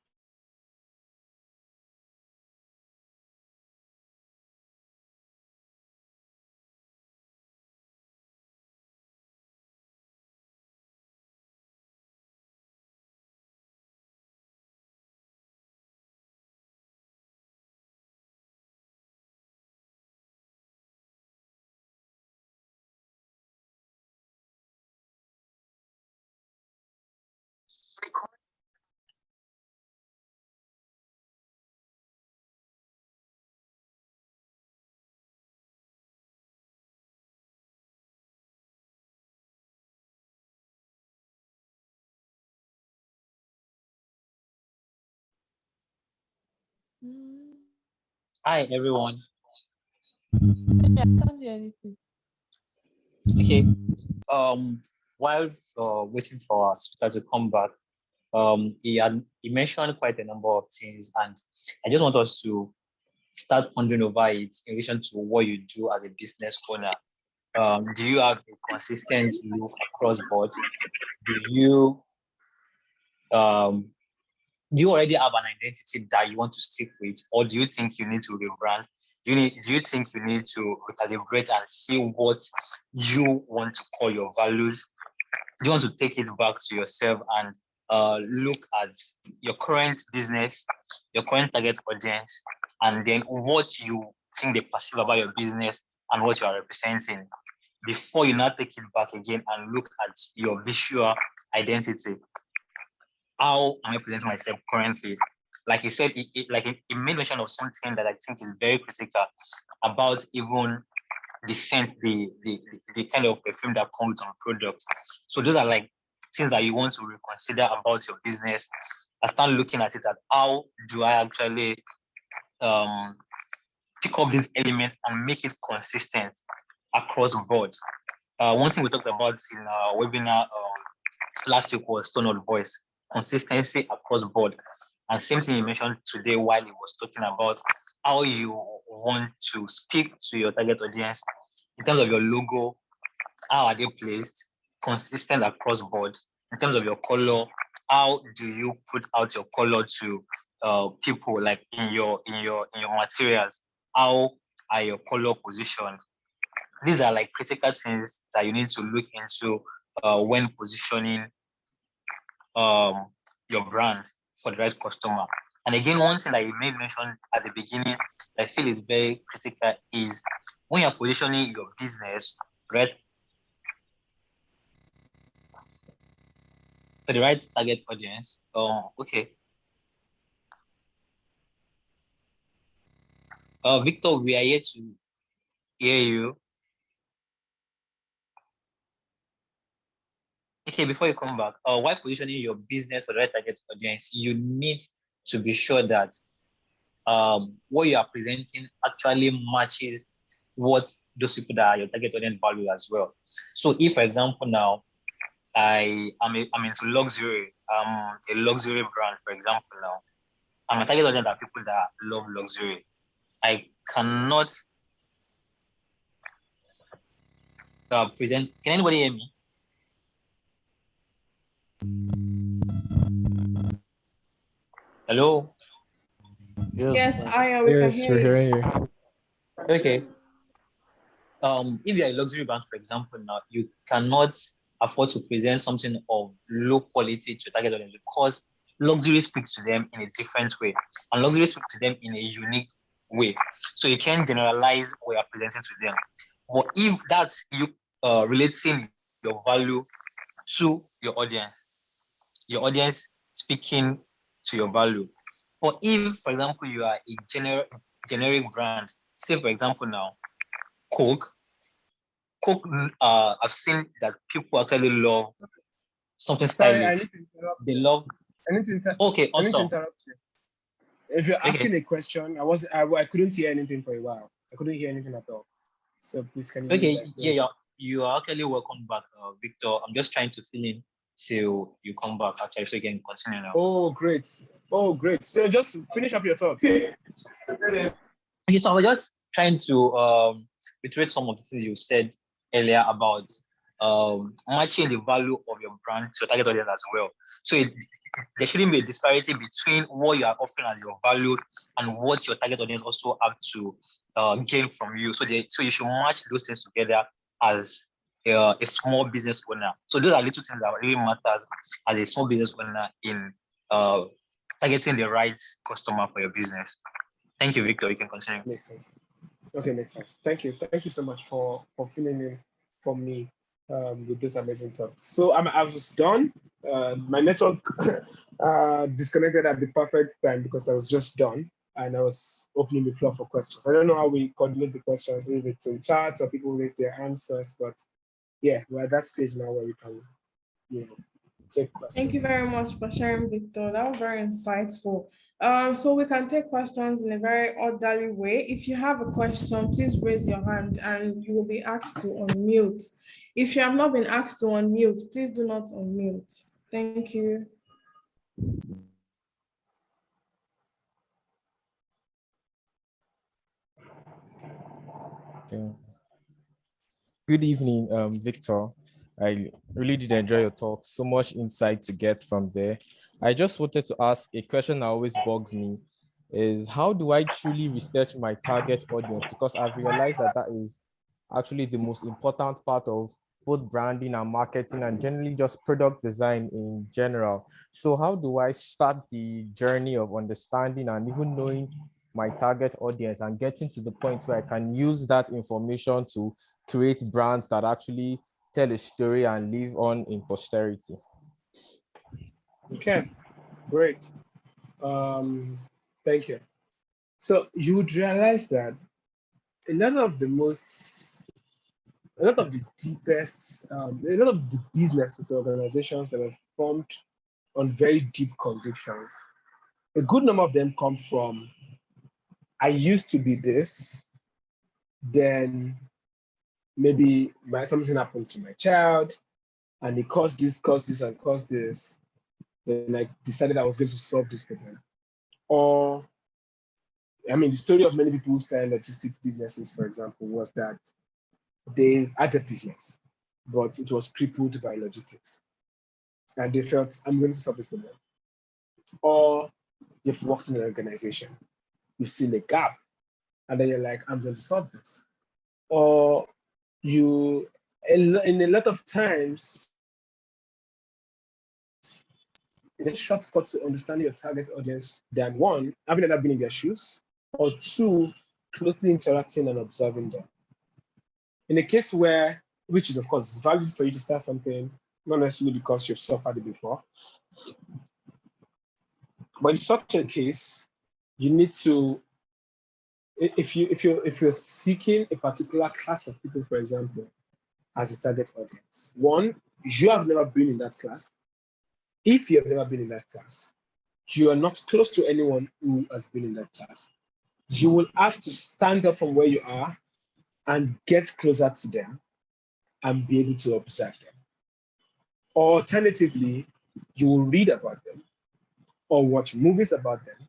Speaker 4: Hi everyone.
Speaker 5: I can't hear anything.
Speaker 4: Okay. While waiting for our speaker to come back, he mentioned quite a number of things, and I just want us to start pondering over it in relation to what you do as a business owner. Do you have a consistent look across board? Do you um do you already have an identity that you want to stick with, or do you think you need to rebrand? Do you think you need to recalibrate and see what you want to call your values? Do you want to take it back to yourself and look at your current business, your current target audience, and then what you think they perceive about your business and what you are representing before you now take it back again and look at your visual identity? How am I presenting myself currently? Like he said, it made mention of something that I think is very critical about even the scent, the kind of perfume that comes on products. So those are like things that you want to reconsider about your business. I start looking at it at how do I actually pick up these elements and make it consistent across board. One thing we talked about in our webinar last week was tone of voice, consistency across board. And same thing you mentioned today while he was talking about how you want to speak to your target audience in terms of your logo, how are they placed, consistent across board. In terms of your color, how do you put out your color to people, like in your materials? How are your color positioned? These are like critical things that you need to look into when positioning your brand for the right customer. And again, one thing that you made mention at the beginning that I feel is very critical is when you're positioning your business, right, to the right target audience. Okay. Victor, we are here to hear you. Okay, before you come back, while positioning your business for the right target audience, you need to be sure that what you are presenting actually matches what those people that are your target audience value as well. So if, for example, now I'm into luxury, a luxury brand, for example, now, and my target audience are people that love luxury. I cannot present. Can anybody hear me? Hello?
Speaker 3: Yes, Aya, we can
Speaker 2: Yes,
Speaker 3: hear
Speaker 2: we're
Speaker 3: you.
Speaker 2: hearing you.
Speaker 4: Okay. If you're a luxury brand, for example, now you cannot afford to present something of low quality to target audience because luxury speaks to them in a different way, and luxury speaks to them in a unique way. So you can generalize what you're presenting to them. But if that's you relating your value to your audience speaking to your value. But if, for example, you are a generic brand, say for example now, Coke, I've seen that people actually love something
Speaker 1: Sorry, I
Speaker 4: stylish.
Speaker 1: need to interrupt
Speaker 4: They
Speaker 1: you.
Speaker 4: love, okay,
Speaker 1: I need to
Speaker 4: awesome.
Speaker 1: interrupt you. If you're
Speaker 4: Okay,
Speaker 1: asking a question, I couldn't hear anything for a while. I couldn't hear anything at all. So please, can you
Speaker 4: okay,
Speaker 1: like go
Speaker 4: yeah,
Speaker 1: ahead?
Speaker 4: you are actually welcome back, Victor. I'm just trying to fill in till you come back actually, so you can continue now.
Speaker 1: Oh, great. Oh, great. So just finish up your thoughts.
Speaker 4: Okay, so I was just trying to reiterate some of the things you said earlier about matching the value of your brand to your target audience as well. So there shouldn't be a disparity between what you are offering as your value and what your target audience also have to gain from you. So you should match those things together as a small business owner. So those are little things that really matters as a small business owner in targeting the right customer for your business. Thank you, Victor. You can continue.
Speaker 1: Makes sense. Okay, makes sense. Thank you. Thank you so much for filling in for me with this amazing talk. So I was done. My network disconnected at the perfect time because I was just done and I was opening the floor for questions. I don't know how we coordinate the questions, maybe it's in chat or people raise their hands first, but yeah, we're at that stage now where we can, you know, take
Speaker 3: Thank you
Speaker 1: questions.
Speaker 3: very much for sharing, Victor. That was very insightful. So we can take questions in a very orderly way. If you have a question, please raise your hand and you will be asked to unmute. If you have not been asked to unmute, please do not unmute. Thank you.
Speaker 6: Okay. Good evening, Victor. I really did enjoy your talk. So much insight to get from there. I just wanted to ask a question that always bugs me is how do I truly research my target audience? Because I've realized that that is actually the most important part of both branding and marketing and generally just product design in general. So how do I start the journey of understanding and even knowing my target audience and getting to the point where I can use that information to create brands that actually tell a story and live on in posterity?
Speaker 1: Okay, great. Thank you. So you would realize that a lot of the most, a lot of the deepest, a lot of the businesses, organizations that are formed on very deep convictions, a good number of them come from, I used to be this, then maybe something happened to my child, and it caused this, and caused this. Then I decided I was going to solve this problem. Or, I mean, the story of many people who started logistics businesses, for example, was that they had a business, but it was crippled by logistics. And they felt, I'm going to solve this problem. Or you've worked in an organization, you've seen a gap, and then you're like, I'm going to solve this. Or you, in a lot of times, it's a shortcut to understanding your target audience than one, having ever been in their shoes, or two, closely interacting and observing them. In a case where, which is of course valid for you to start something, not necessarily because you've suffered it before, but in such a case, you need to, if you're seeking a particular class of people, for example, as a target audience, one, you have never been in that class. If you have never been in that class, you are not close to anyone who has been in that class. You will have to stand up from where you are and get closer to them and be able to observe them. Alternatively, you will read about them or watch movies about them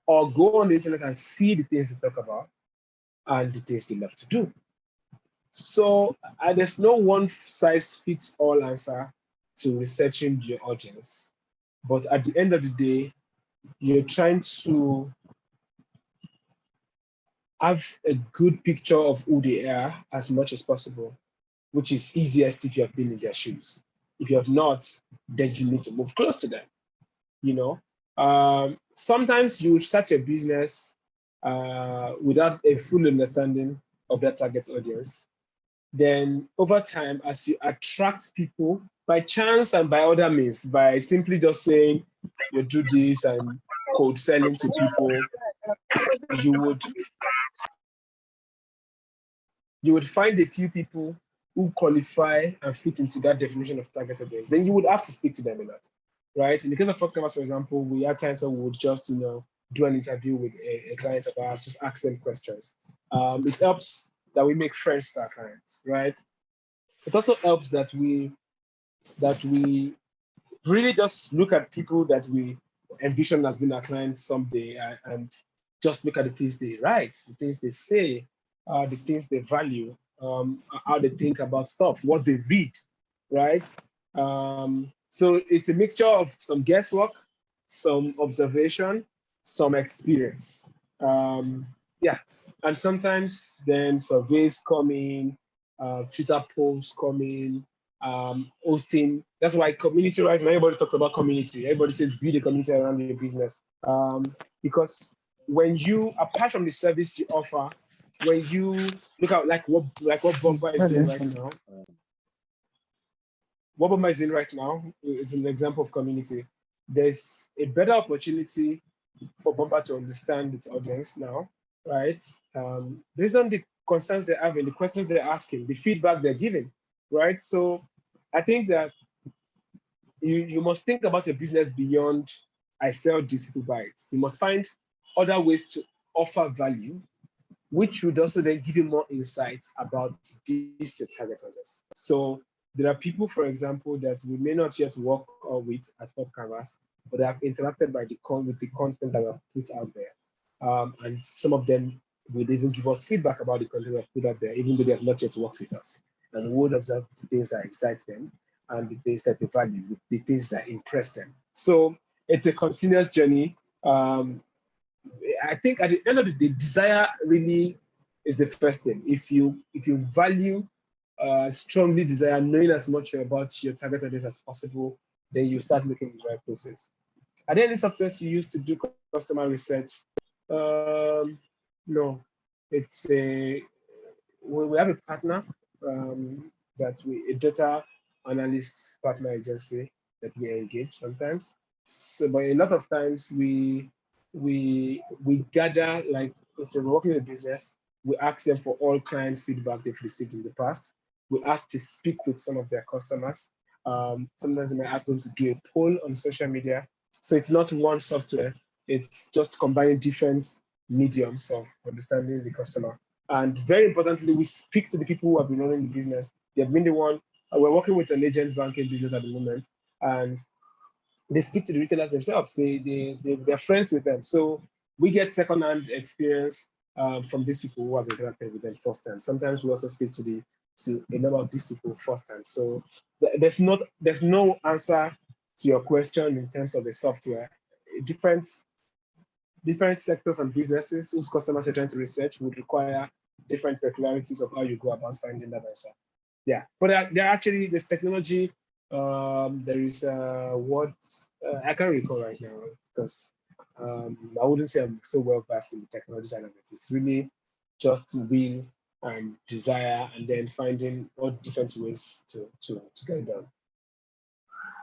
Speaker 1: or go on the internet and see the things they talk about and the things they love to do. So there's no one size fits all answer to researching your audience. But at the end of the day, you're trying to have a good picture of who they are as much as possible, which is easiest if you have been in their shoes. If you have not, then you need to move close to them. You know, sometimes you start your business without a full understanding of their target audience, then over time, as you attract people by chance and by other means, by simply just saying you do this and cold selling to people, you would find a few people who qualify and fit into that definition of target audience. Then you would have to speak to them a lot, right? In the case of Fatanmi, for example, we had times where we would just, do an interview with a client of ours, just ask them questions. It helps that we make friends with our clients, right? It also helps that we really just look at people that we envision as being our clients someday, and just look at the things they write, the things they say, the things they value, how they think about stuff, what they read, right? So it's a mixture of some guesswork, some observation, some experience. Yeah, and sometimes then surveys come in, Twitter posts come in, hosting. That's why community right now, everybody talks about community. Everybody says build a community around your business. Because when you, apart from the service you offer, when you look at like what Bumpa is doing right now, what Bumpa is doing right now is an example of community. There's a better opportunity for Bumpa to understand its audience now, right? Based on the concerns they're having, the questions they're asking, the feedback they're giving, right? So I think that you must think about your business beyond I sell this, people buy it. You must find other ways to offer value, which would also then give you more insights about this your target audience. So there are people, for example, that we may not yet work with at Pop Canvas, but they have interacted with the content that we have put out there. And some of them will even give us feedback about the content we have put out there, even though they have not yet worked with us. And we would observe the things that excite them and the things that they value, the things that impress them. So it's a continuous journey. I think at the end of the day, desire really is the first thing. If you value, strongly desire knowing as much about your target audience as possible, then you start looking in the right places. Are there any softwares you use to do customer research? No, it's we have a partner, a data analyst partner agency that we engage sometimes. So, but a lot of times we gather, like if we're working in a business, we ask them for all clients' feedback they've received in the past. We ask to speak with some of their customers. Sometimes we might ask them to do a poll on social media. So it's not one software, it's just combining different mediums of understanding the customer. And very importantly, we speak to the people who have been running the business. They've been the one, we're working with an agent banking business at the moment, and they speak to the retailers themselves. They're friends with them. So we get secondhand experience from these people who have interacted with them firsthand. Sometimes we also speak to a number of these people firsthand. So there's no answer to your question in terms of the software. Different sectors and businesses whose customers are trying to research would require different peculiarities of how you go about finding that answer. Yeah, but there's technology. There is what I can't recall right now because I wouldn't say I'm so well versed in the technology side of it. It's really just will and desire, and then finding all different ways to get it done.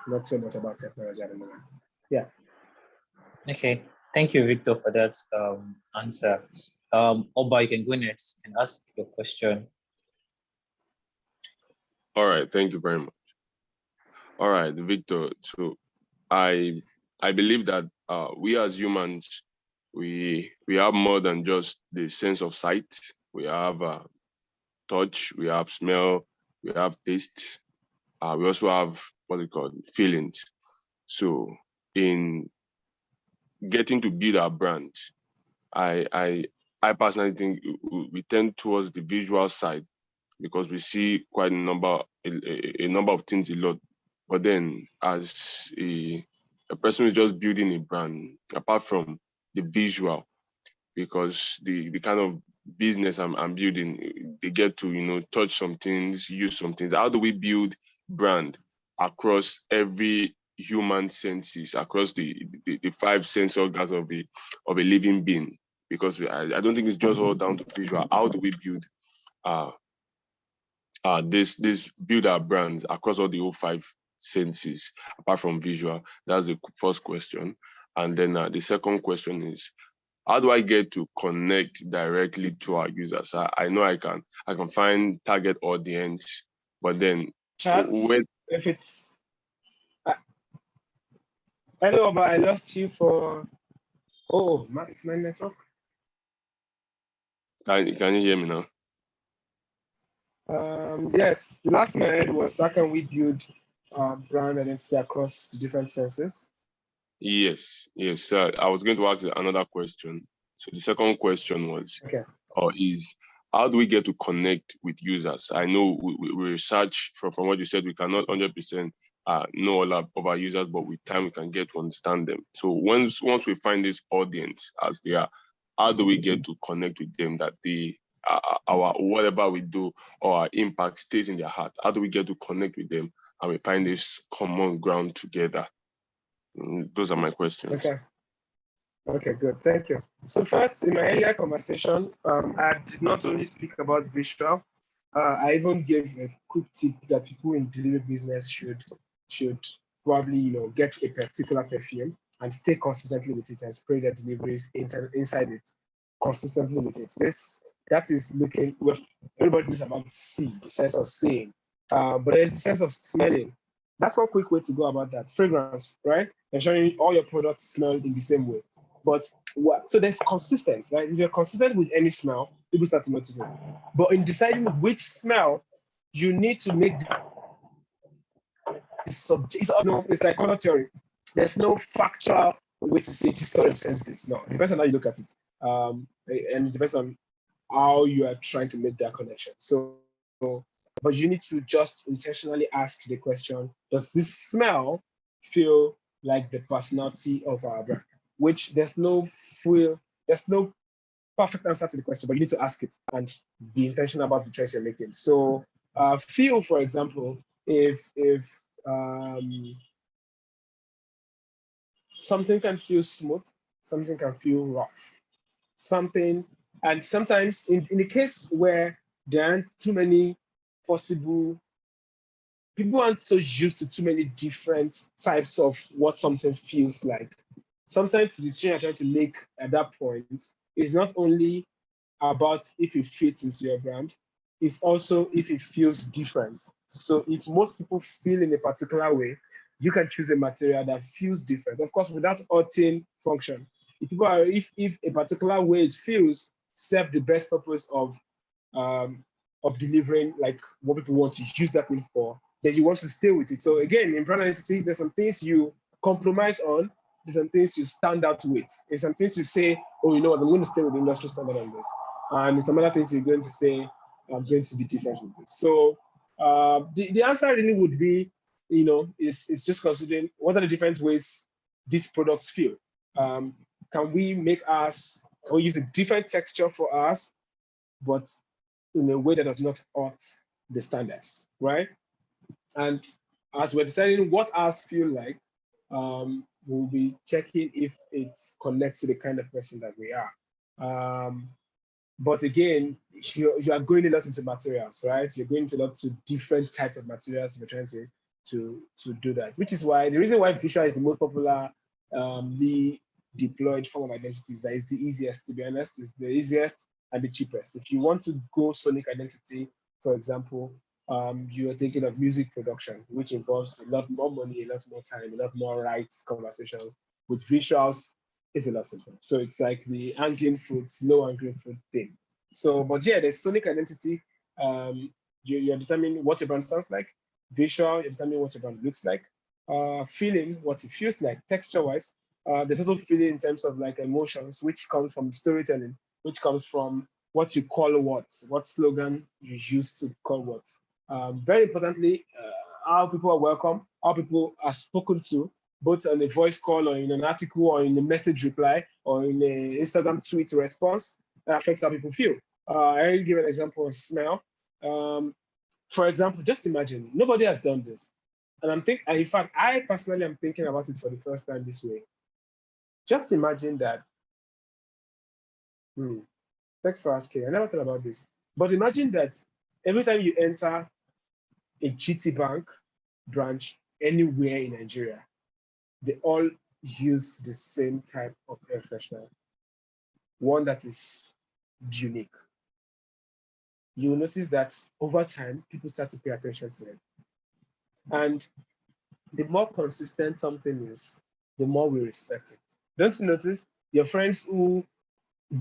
Speaker 1: Not so much about technology at the moment. Yeah.
Speaker 4: Okay, thank you, Victor, for that answer. Oba, you can go next and ask your question.
Speaker 7: All right, thank you very much. All right, Victor. So I believe that we as humans, we have more than just the sense of sight. We have touch, we have smell, we have taste. We also have what we call feelings. So in getting to build our brand, I personally think we tend towards the visual side because we see quite a number of things a lot. But then as a person who's just building a brand, apart from the visual, because the kind of business I'm building, they get to, touch some things, use some things. How do we build brand across every human senses, across the five sense organs of a living being? because I don't think it's just all down to visual. How do we build this build our brands across all the whole 5 senses apart from visual? That's the first question. And then the second question is, how do I get to connect directly to our users? I know I can find target audience, but then
Speaker 1: Chat,
Speaker 7: when
Speaker 1: if it's, hello, but I lost you for, oh, it's my network.
Speaker 7: can you hear me now?
Speaker 1: Yes, the last thing I heard was how can we build brand identity across the different senses?
Speaker 7: Yes. I was going to ask another question. So the second question was,
Speaker 1: Okay.
Speaker 7: is how do we get to connect with users? I know we research from what you said, we cannot 100% know all of our users, but with time we can get to understand them. So once we find this audience as they are, how do we get to connect with them that our whatever we do or our impact stays in their heart? How do we get to connect with them and we find this common ground together? Those are my questions.
Speaker 1: Okay, good. Thank you. So first, in my earlier conversation, I did not only speak about visual. I even gave a quick tip that people in delivery business should probably get a particular perfume and stay consistently with it and spray their deliveries inside it consistently with it. That is looking well. Everybody knows about the sense of seeing, but there's a sense of smelling. That's one quick way to go about that. Fragrance, right? Ensuring all your products smell in the same way. But so there's consistency, right? If you're consistent with any smell, people start to notice it. But in deciding which smell, you need to make the subject. It's like color theory. There's no factual way to say this color represents this. No, it depends on how you look at it, and it depends on how you are trying to make that connection. So, but you need to just intentionally ask the question: does this smell feel like the personality of our brand? Which there's no perfect answer to the question, but you need to ask it and be intentional about the choice you're making. So, feel, for example, if something can feel smooth, something can feel rough, and sometimes in the case where there aren't too many possible, people aren't so used to too many different types of what something feels like. Sometimes the decision you're trying to make at that point is not only about if it fits into your brand, it's also if it feels different. So if most people feel in a particular way, you can choose a material that feels different. Of course, without hurting function. If a particular way it feels serve the best purpose of delivering like what people want to use that thing for, then you want to stay with it. So again, in brand identity, there's some things you compromise on, there's some things you stand out with. There's some things you say, oh, you know what, I'm going to stay with the industry standard on this. And some other things you're going to say, I'm going to be different with this. So the answer really would be, is just considering what are the different ways these products feel. Can we use a different texture for us, but in a way that does not hurt the standards, right? And as we're deciding what ours feel like, we'll be checking if it connects to the kind of person that we are. But again, you are going a lot into materials, right? You're going into a lot to different types of materials. We're trying to do that, which is why the reason why visual is the most popular deployed form of identity is that it's the easiest. To be honest, it's the easiest and the cheapest. If you want to go sonic identity, for example, you are thinking of music production, which involves a lot more money, a lot more time, a lot more rights conversations. With visuals, it's a lot simpler. So it's like the hanging fruit, low hanging fruit thing. So, but yeah, there's sonic identity. You're determining what your brand sounds like. Visual, you're determining what your brand looks like. Feeling, what it feels like, texture-wise. There's also feeling in terms of like emotions, which comes from storytelling, which comes from what you call what slogan you use to call what. Very importantly, how people are welcome, how people are spoken to, both on a voice call or in an article or in a message reply or in an Instagram tweet response, that affects how people feel. I'll give an example of smell. For example, just imagine, nobody has done this. And in fact, I personally am thinking about it for the first time this way. Just imagine that Hmm. Thanks for asking. I never thought about this. But imagine that every time you enter a GT Bank branch anywhere in Nigeria, they all use the same type of air freshener, one that is unique. You will notice that over time, people start to pay attention to it. And the more consistent something is, the more we respect it. Don't you notice your friends who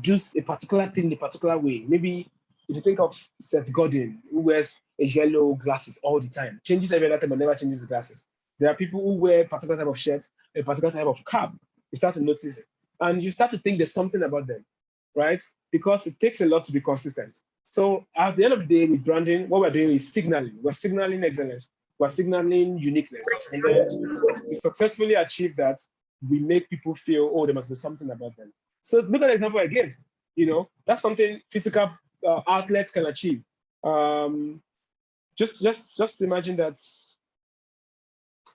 Speaker 1: do a particular thing in a particular way? Maybe if you think of Seth Godin, who wears a yellow glasses all the time, changes every other time but never changes the glasses. There are people who wear a particular type of shirt, a particular type of cap. You start to notice it. And you start to think there's something about them, right? Because it takes a lot to be consistent. So at the end of the day, with branding, what we're doing is signaling. We're signaling excellence. We're signaling uniqueness. And then we successfully achieve that, we make people feel, oh, there must be something about them. So look at the example again. That's something physical outlets can achieve. Just imagine that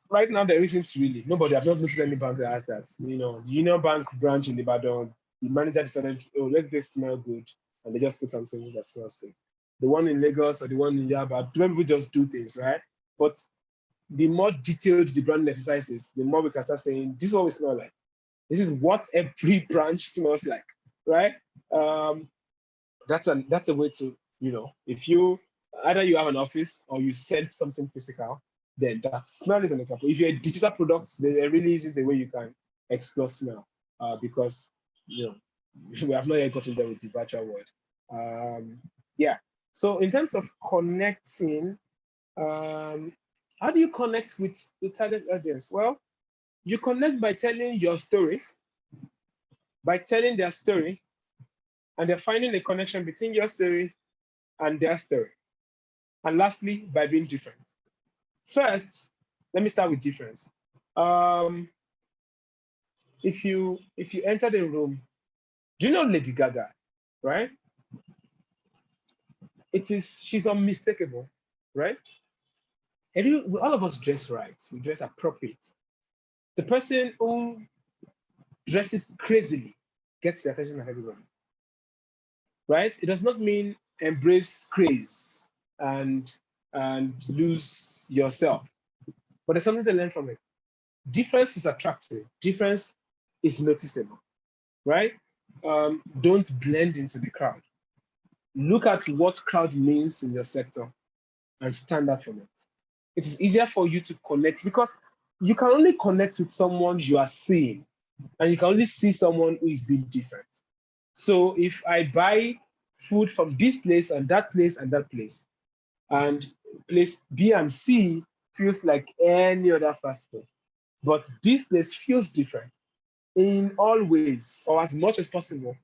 Speaker 1: right now there isn't really nobody. I've not noticed any bank that has that. The Union Bank branch in Ibadan, the manager decided, oh, let this smell good, and they just put something that smells good. The one in Lagos or the one in Yaba, people just do things, right? But the more detailed the brand exercise is, the more we can start saying, this is what we smell like. This is what every branch smells like, right? That's a way to, if you either you have an office or you sell something physical, then that smell is an example. If you're a digital product, then there really isn't the way you can explore smell, because we have not yet gotten there with the virtual world. Yeah. So in terms of connecting, how do you connect with the target audience? Well, you connect by telling your story, by telling their story, and they're finding a connection between your story and their story. And lastly, by being different. First, let me start with difference. If you enter the room, do you know Lady Gaga, right? She's unmistakable, right? All of us dress right. We dress appropriate. The person who dresses crazily gets the attention of everyone, right? It does not mean embrace craze and lose yourself, but there's something to learn from it. Difference is attractive. Difference is noticeable, right? Don't blend into the crowd. Look at what crowd means in your sector and stand out from it. It is easier for you to connect because you can only connect with someone you are seeing, and you can only see someone who is being different. So if I buy food from this place and that place and that place, and place B and C feels like any other fast food, but this place feels different in all ways or as much as possible,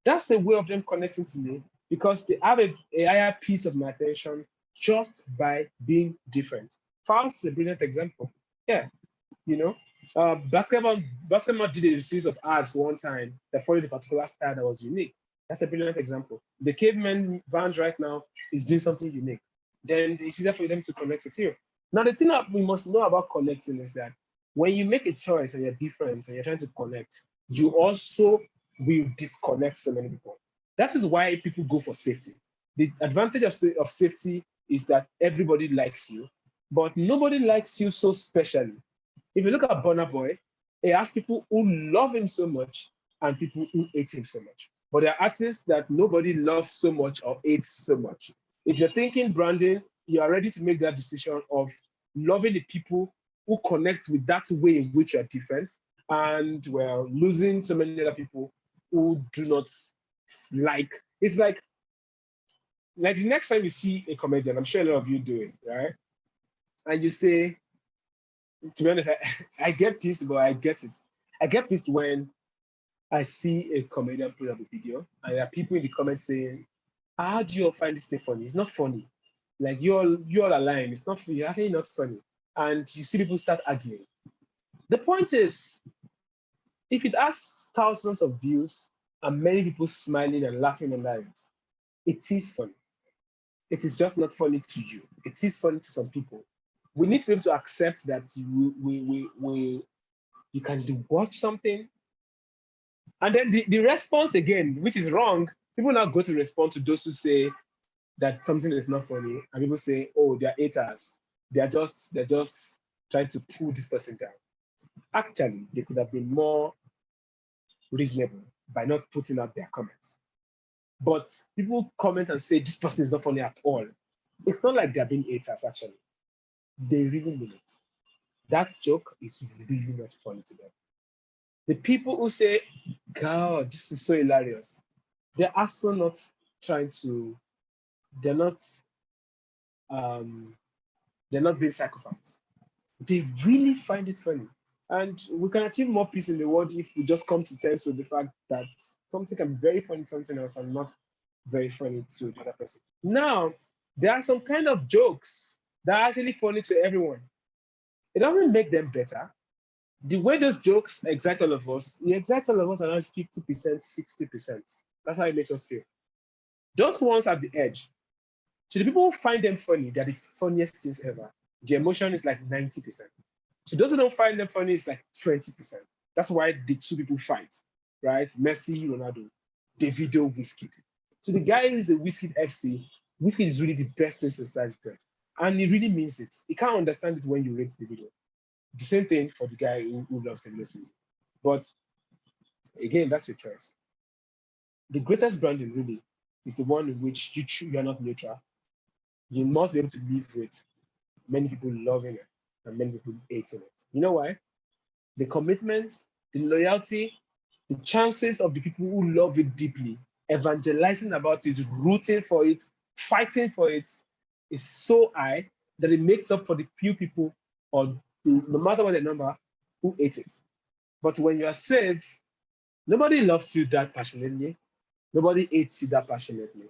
Speaker 1: that's a way of them connecting to me because they have a higher piece of my attention just by being different. Faust is a brilliant example. Yeah, you know, basketball did a series of ads one time that followed a particular style that was unique. That's a brilliant example. The caveman band right now is doing something unique. Then it's easier for them to connect with you. Now, the thing that we must know about connecting is that when you make a choice and you're different and you're trying to connect, you also will disconnect so many people. That is why people go for safety. The advantage of safety is that everybody likes you, but nobody likes you so specially. If you look at Burna Boy, he has people who love him so much and people who hate him so much. But there are artists that nobody loves so much or hates so much. If you're thinking branding, you are ready to make that decision of loving the people who connect with that way in which you're different, and well, losing so many other people who do not like. It's like the next time you see a comedian, I'm sure a lot of you do it, right? And you say, to be honest, I get pissed, but I get it. I get pissed when I see a comedian put up a video and there are people in the comments saying, how do you all find this thing funny? It's not funny. Like you all are lying. It's not funny. It's actually not funny. And you see people start arguing. The point is, if it has thousands of views and many people smiling and laughing under it, it is funny. It is just not funny to you. It is funny to some people. We need to be able to accept that you can watch something And then the response again, which is wrong, people now go to respond to those who say that something is not funny, and people say, oh, they're haters. They're just trying to pull this person down. Actually, they could have been more reasonable by not putting out their comments. But people comment and say this person is not funny at all. It's not like they're being haters, actually. They really mean it. That joke is really not funny to them. The people who say, God, this is so hilarious, they're also not trying to, they're not being psychopaths. They really find it funny. And we can achieve more peace in the world if we just come to terms with the fact that something can be very funny to something else and not very funny to the other person. Now, there are some kind of jokes that are actually funny to everyone. It doesn't make them better. The way those jokes excite all of us, it excites all of us around 50%, 60%. That's how it makes us feel. Those ones at the edge, to the people who find them funny, they're the funniest things ever. The emotion is like 90%. To those who don't find them funny, it's like 20%. That's why the two people fight, right? Messi, Ronaldo, Davido, Whiskey. To the guy who is a Whiskey FC, Whiskey is really the best thing since sliced bread. And he really means it. He can't understand it when you rate the video. The same thing for the guy who loves endless music. But again, that's your choice. The greatest branding really is the one in which you are not neutral. You must be able to live with many people loving it and many people hating it. You know why? The commitment, the loyalty, the chances of the people who love it deeply, evangelizing about it, rooting for it, fighting for it, is so high that it makes up for the few people, or no matter what the number, who hate it. But when you are saved, nobody loves you that passionately. Nobody hates you that passionately.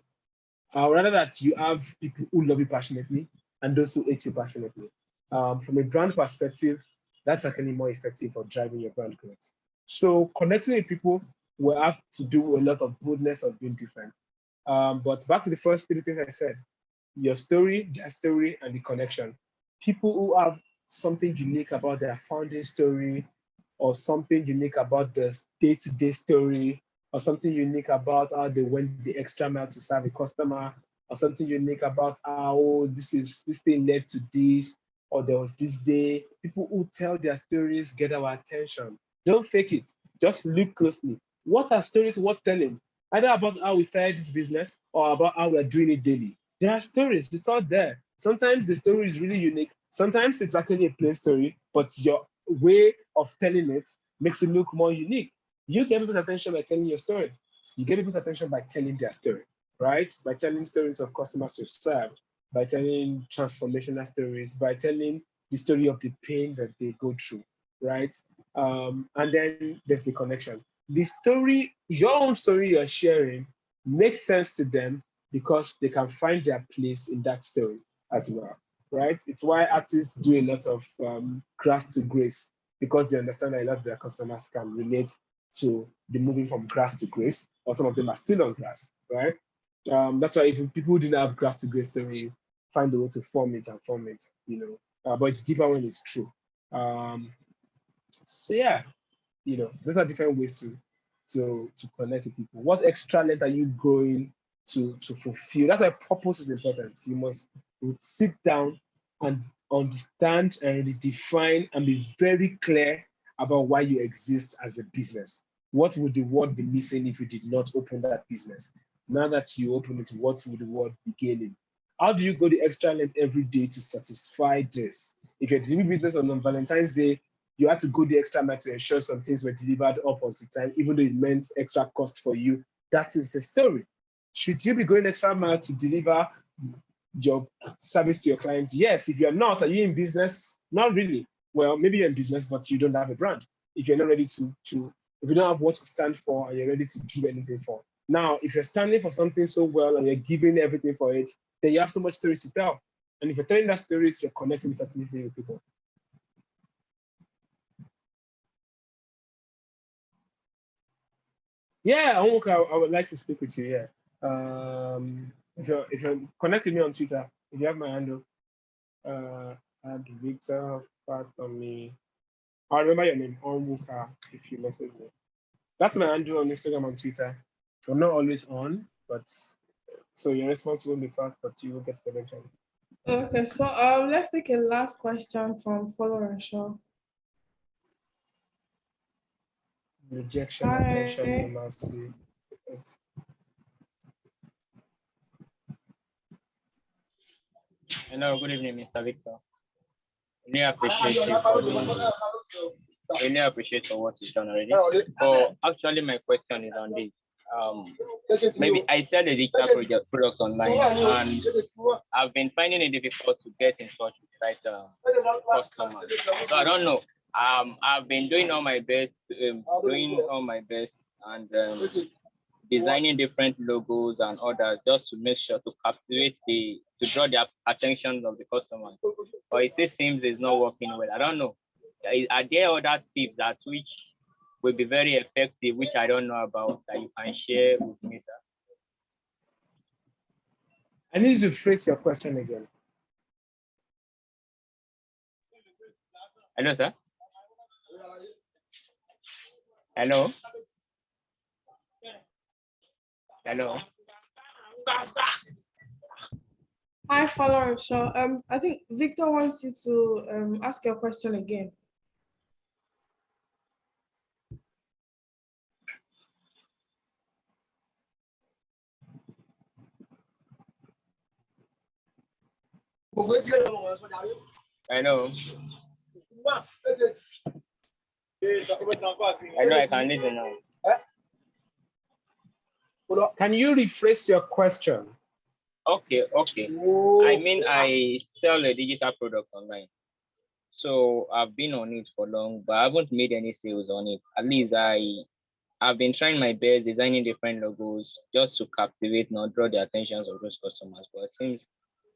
Speaker 1: Rather that you have people who love you passionately and those who hate you passionately. From a brand perspective, that's actually more effective for driving your brand growth. So connecting with people will have to do a lot of boldness of being different. But back to the first three things I said, your story, their story, and the connection. People who have something unique about their founding story, or something unique about the day-to-day story, or something unique about how they went the extra mile to serve a customer, or something unique about how this thing led to this, or there was this day. People who tell their stories get our attention. Don't fake it. Just look closely. What are stories worth telling? Either about how we started this business or about how we're doing it daily. There are stories, it's all there. Sometimes the story is really unique. Sometimes it's actually a plain story, but your way of telling it makes it look more unique. You get people's attention by telling your story. You get people's attention by telling their story, right? By telling stories of customers you've served, by telling transformational stories, by telling the story of the pain that they go through, right? And then there's the connection. The story, your own story you're sharing makes sense to them because they can find their place in that story as well, right? It's why artists do a lot of grass to grace, because they understand that a lot of their customers can relate to the moving from grass to grace, or some of them are still on grass, right? That's why even people who didn't have grass to grace story find a way to form it, but it's deeper when it's true. So yeah, those are different ways to connect with people. What extra length are you going to fulfill? That's why purpose is important. You must sit down and understand and redefine and be very clear about why you exist as a business. What would the world be missing if you did not open that business? Now that you open it, what would the world be gaining? How do you go the extra length every day to satisfy this? If you're doing business on Valentine's Day, you had to go the extra mile to ensure some things were delivered up on time, even though it meant extra cost for you. That is the story. Should you be going extra mile to deliver your service to your clients? Yes. If you're not, are you in business? Not really. Well, maybe you're in business, but you don't have a brand. If you're not ready if you don't have what to stand for and you're ready to give anything for. Now, if you're standing for something so well and you're giving everything for it, then you have so much stories to tell. And if you're telling that stories, you're connecting effectively with people. Yeah, I would like to speak with you. Yeah. If you're connect with me on Twitter, if you have my handle, and Victor Fatanmi. I remember your name, Onwuka, if you message me. That's my handle on Instagram and Twitter. I'm not always on, but so your response will be fast, but you will get it eventually.
Speaker 3: Okay, so let's take a last question from follower Shaw.
Speaker 1: Rejection,
Speaker 3: Hi.
Speaker 1: attention, mercy.
Speaker 8: Hello, good evening, Mr. Victor. Really appreciate you for really appreciate for what you've done already. So actually, my question is on this. Maybe I sell a digital product online, and I've been finding it difficult to get in touch with customers. So I don't know. I've been doing all my best, and designing different logos and others just to make sure to draw the attention of the customers. But it still seems it's not working well. I don't know. Are there other tips that which will be very effective, which I don't know about, that you can share with me, sir?
Speaker 1: I need you to phrase your question again.
Speaker 8: Hello, sir. Hello. Hello.
Speaker 3: Hi, follower Shaw. I think Victor wants you to ask your question again.
Speaker 8: Hello. I know I can listen now.
Speaker 1: Can you rephrase your question?
Speaker 8: Okay. I mean, I sell a digital product online. So I've been on it for long, but I haven't made any sales on it. At least I've been trying my best designing different logos just to captivate and draw the attention of those customers. But it seems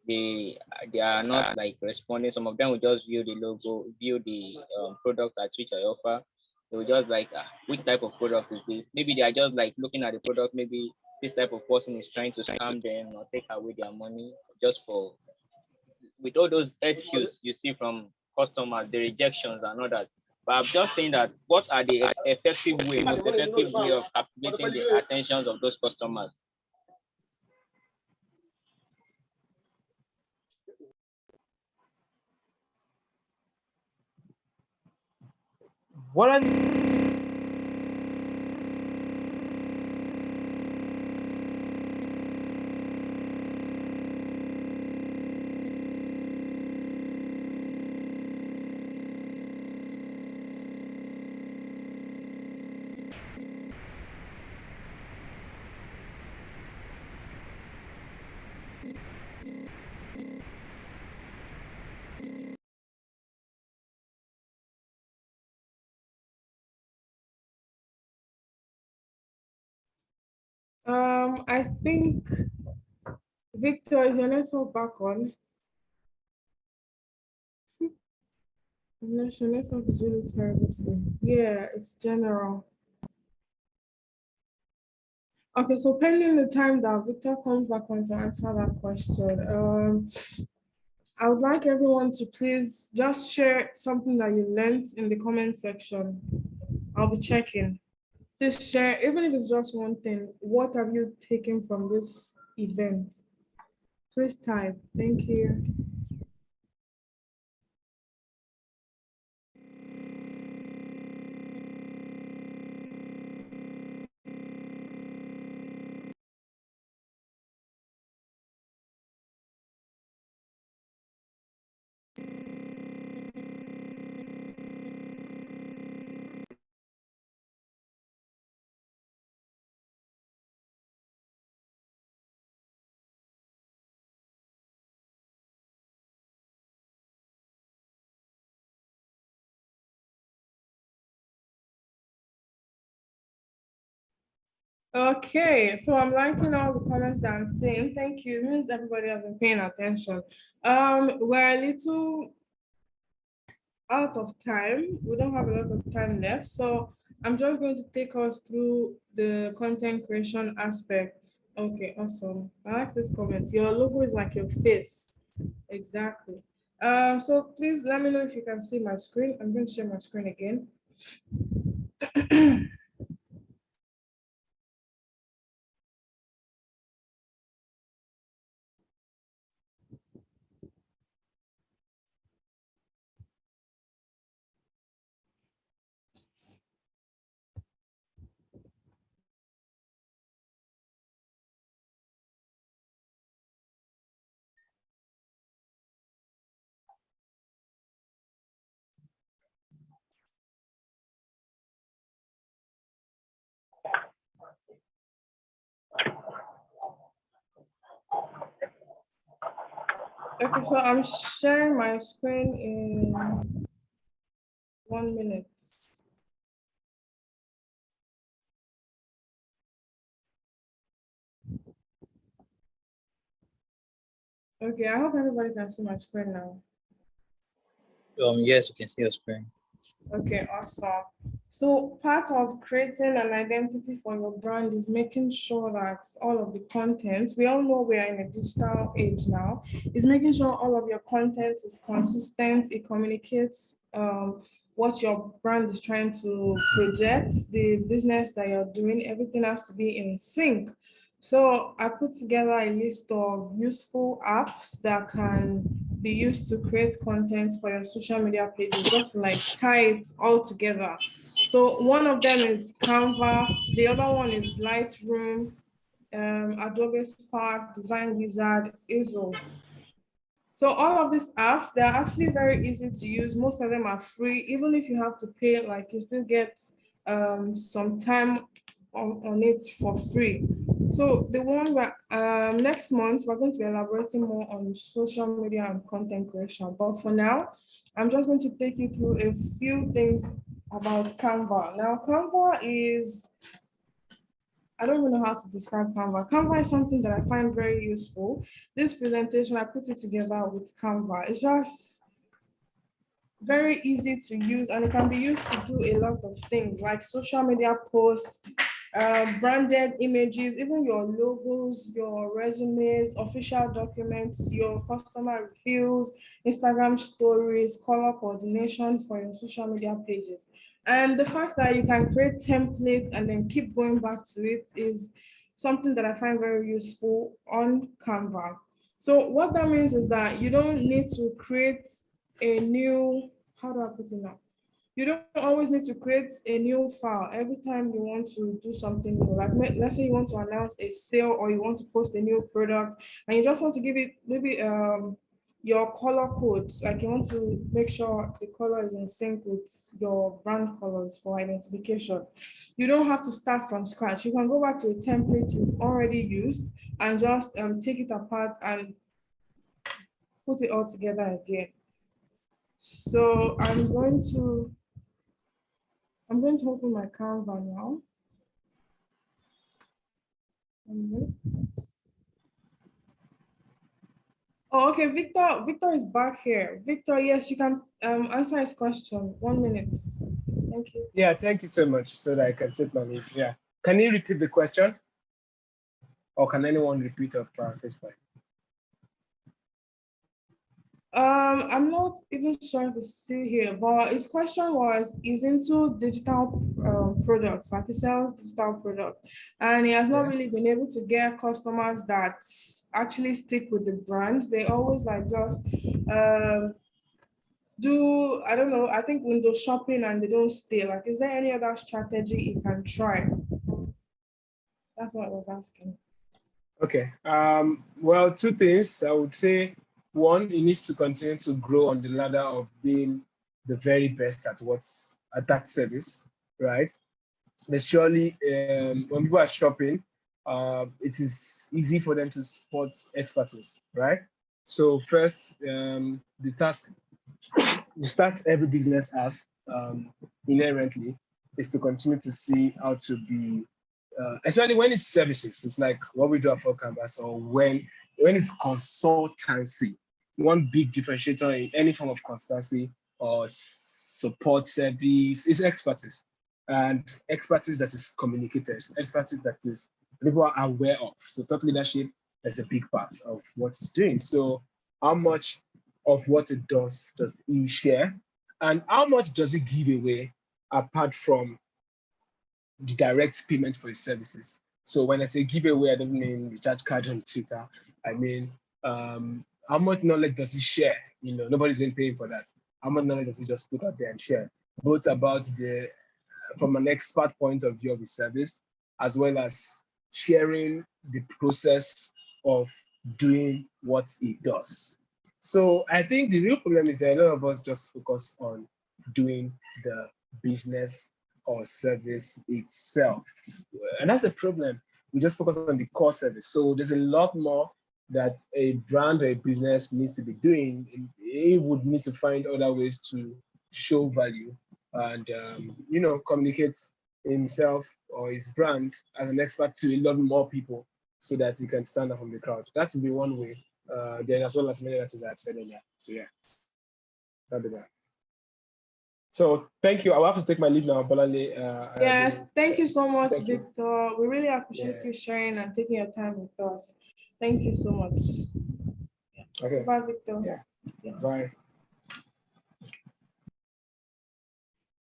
Speaker 8: they are not like responding. Some of them will just view the logo, view the product at which I offer. They will just like, which type of product is this? Maybe they are just like looking at the product. Maybe this type of person is trying to scam them or take away their money just for, with all those excuses you see from customers, the rejections and all that. But I'm just saying that what are the most effective way of captivating the attentions of those customers?
Speaker 1: What are
Speaker 3: I think Victor, is your network back on? I'm not sure, network is really terrible today. Yeah, it's general. Okay, so pending the time that Victor comes back on to answer that question, I would like everyone to please just share something that you learned in the comment section. I'll be checking. Please share, even if it's just one thing. What have you taken from this event? Please type. Thank you. Okay, so I'm liking all the comments that I'm seeing. Thank you. It means everybody has been paying attention. We're a little out of time. We don't have a lot of time left. So I'm just going to take us through the content creation aspects. Okay, awesome. I like this comment. Your logo is like your face. Exactly. So please let me know if you can see my screen. I'm going to share my screen again. Okay, so I'm sharing my screen in 1 minute. Okay, I hope everybody can see my screen now.
Speaker 4: Yes, you can see your screen.
Speaker 3: Okay, awesome. So part of creating an identity for your brand is making sure that all of the content, we all know we are in a digital age now, is making sure all of your content is consistent, it communicates what your brand is trying to project, the business that you're doing, everything has to be in sync. So I put together a list of useful apps that can be used to create content for your social media pages, just to like tie it all together. So one of them is Canva, the other one is Lightroom, Adobe Spark, Design Wizard, ISO. So all of these apps, they're actually very easy to use. Most of them are free. Even if you have to pay, like you still get some time on it for free. So the one that next month, we're going to be elaborating more on social media and content creation. But for now, I'm just going to take you through a few things about Canva. Now, Canva is, I don't even know how to describe Canva. Canva is something that I find very useful. This presentation, I put it together with Canva. It's just very easy to use, and it can be used to do a lot of things like social media posts, branded images, even your logos, your resumes, official documents, your customer reviews, Instagram stories, color coordination for your social media pages. And the fact that you can create templates and then keep going back to it is something that I find very useful on Canva. So what that means is that you don't need to create a new, how do I put it now? You don't always need to create a new file every time you want to do something new. Like let's say you want to announce a sale or you want to post a new product and you just want to give it maybe your color codes, like you want to make sure the color is in sync with your brand colors for identification. You don't have to start from scratch. You can go back to a template you've already used and just take it apart and put it all together again. So I'm going to open my Canva now. Oh, okay, Victor. Victor is back here. Victor, yes, you can answer his question. 1 minute. Thank you.
Speaker 1: Yeah, thank you so much. So that I can take my leave. Yeah. Can you repeat the question? Or can anyone repeat or paraphrase?
Speaker 3: I'm not even sure if it's still here, but his question was, he's into digital products, like he sells digital products, and he has not really been able to get customers that actually stick with the brand. They always like just do, I don't know, I think window shopping and they don't stay. Like, is there any other strategy he can try? That's what I was asking.
Speaker 1: Okay. Well, two things. I would say one, he needs to continue to grow on the ladder of being the very best at that service, right? There's surely when people are shopping, it is easy for them to spot expertise, right? So first, the task the start every business has inherently is to continue to see how to be, especially when it's services. It's like what we do at Full Canvas, or when it's consultancy. One big differentiator in any form of consultancy or support service is expertise, and expertise that is communicated, expertise that is people are aware of. So thought leadership is a big part of what it's doing. So how much of what it does he share, and how much does it give away apart from the direct payment for his services? So when I say giveaway, I don't mean the charge card on Twitter. I mean, how much knowledge does he share? Nobody's been paying for that. How much knowledge does he just put out there and share, both about from an expert point of view of his service, as well as sharing the process of doing what he does. So I think the real problem is that a lot of us just focus on doing the business or service itself. And that's a problem. We just focus on the core service. So there's a lot more that a brand or a business needs to be doing, it would need to find other ways to show value and communicate himself or his brand as an expert to a lot more people so that he can stand out from the crowd. That would be one way. Then as well as many others I've said earlier. So yeah, that'd be that. So thank you. I will have to take my leave now, Bolale.
Speaker 3: Yes, thank you so much,
Speaker 1: Thank you.
Speaker 3: Victor. We really appreciate
Speaker 1: Yeah.
Speaker 3: you sharing and taking your time with us. Thank you so much.
Speaker 1: Okay.
Speaker 3: Bye, Victor.
Speaker 1: Yeah. Bye.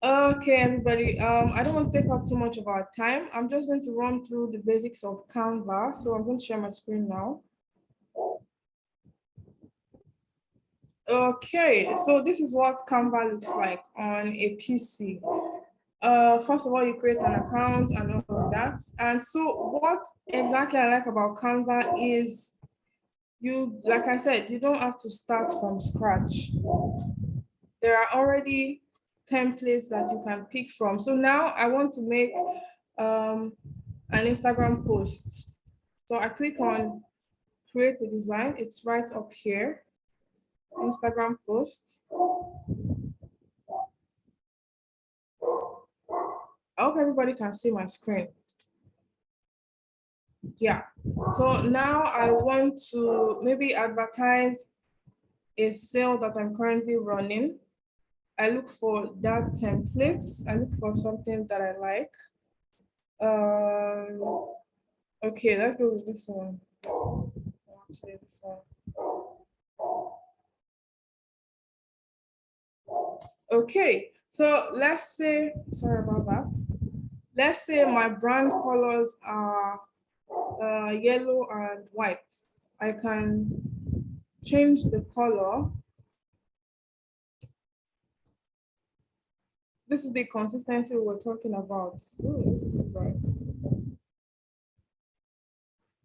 Speaker 3: Okay, everybody. I don't want to take up too much of our time. I'm just going to run through the basics of Canva. So I'm going to share my screen now. Okay, so this is what Canva looks like on a PC. First of all, you create an account and all of that. And so what exactly I like about Canva is you, like I said, you don't have to start from scratch. There are already templates that you can pick from. So now I want to make an Instagram post. So I click on create a design. It's right up here. Instagram post. I hope everybody can see my screen. Yeah. So now I want to maybe advertise a sale that I'm currently running. I look for that template. I look for something that I like. Okay, let's go with this one. Actually, this one. Okay, so let's say, sorry about that. Let's say my brand colors are yellow and white. I can change the color. This is the consistency we're talking about. Ooh, this is too bright.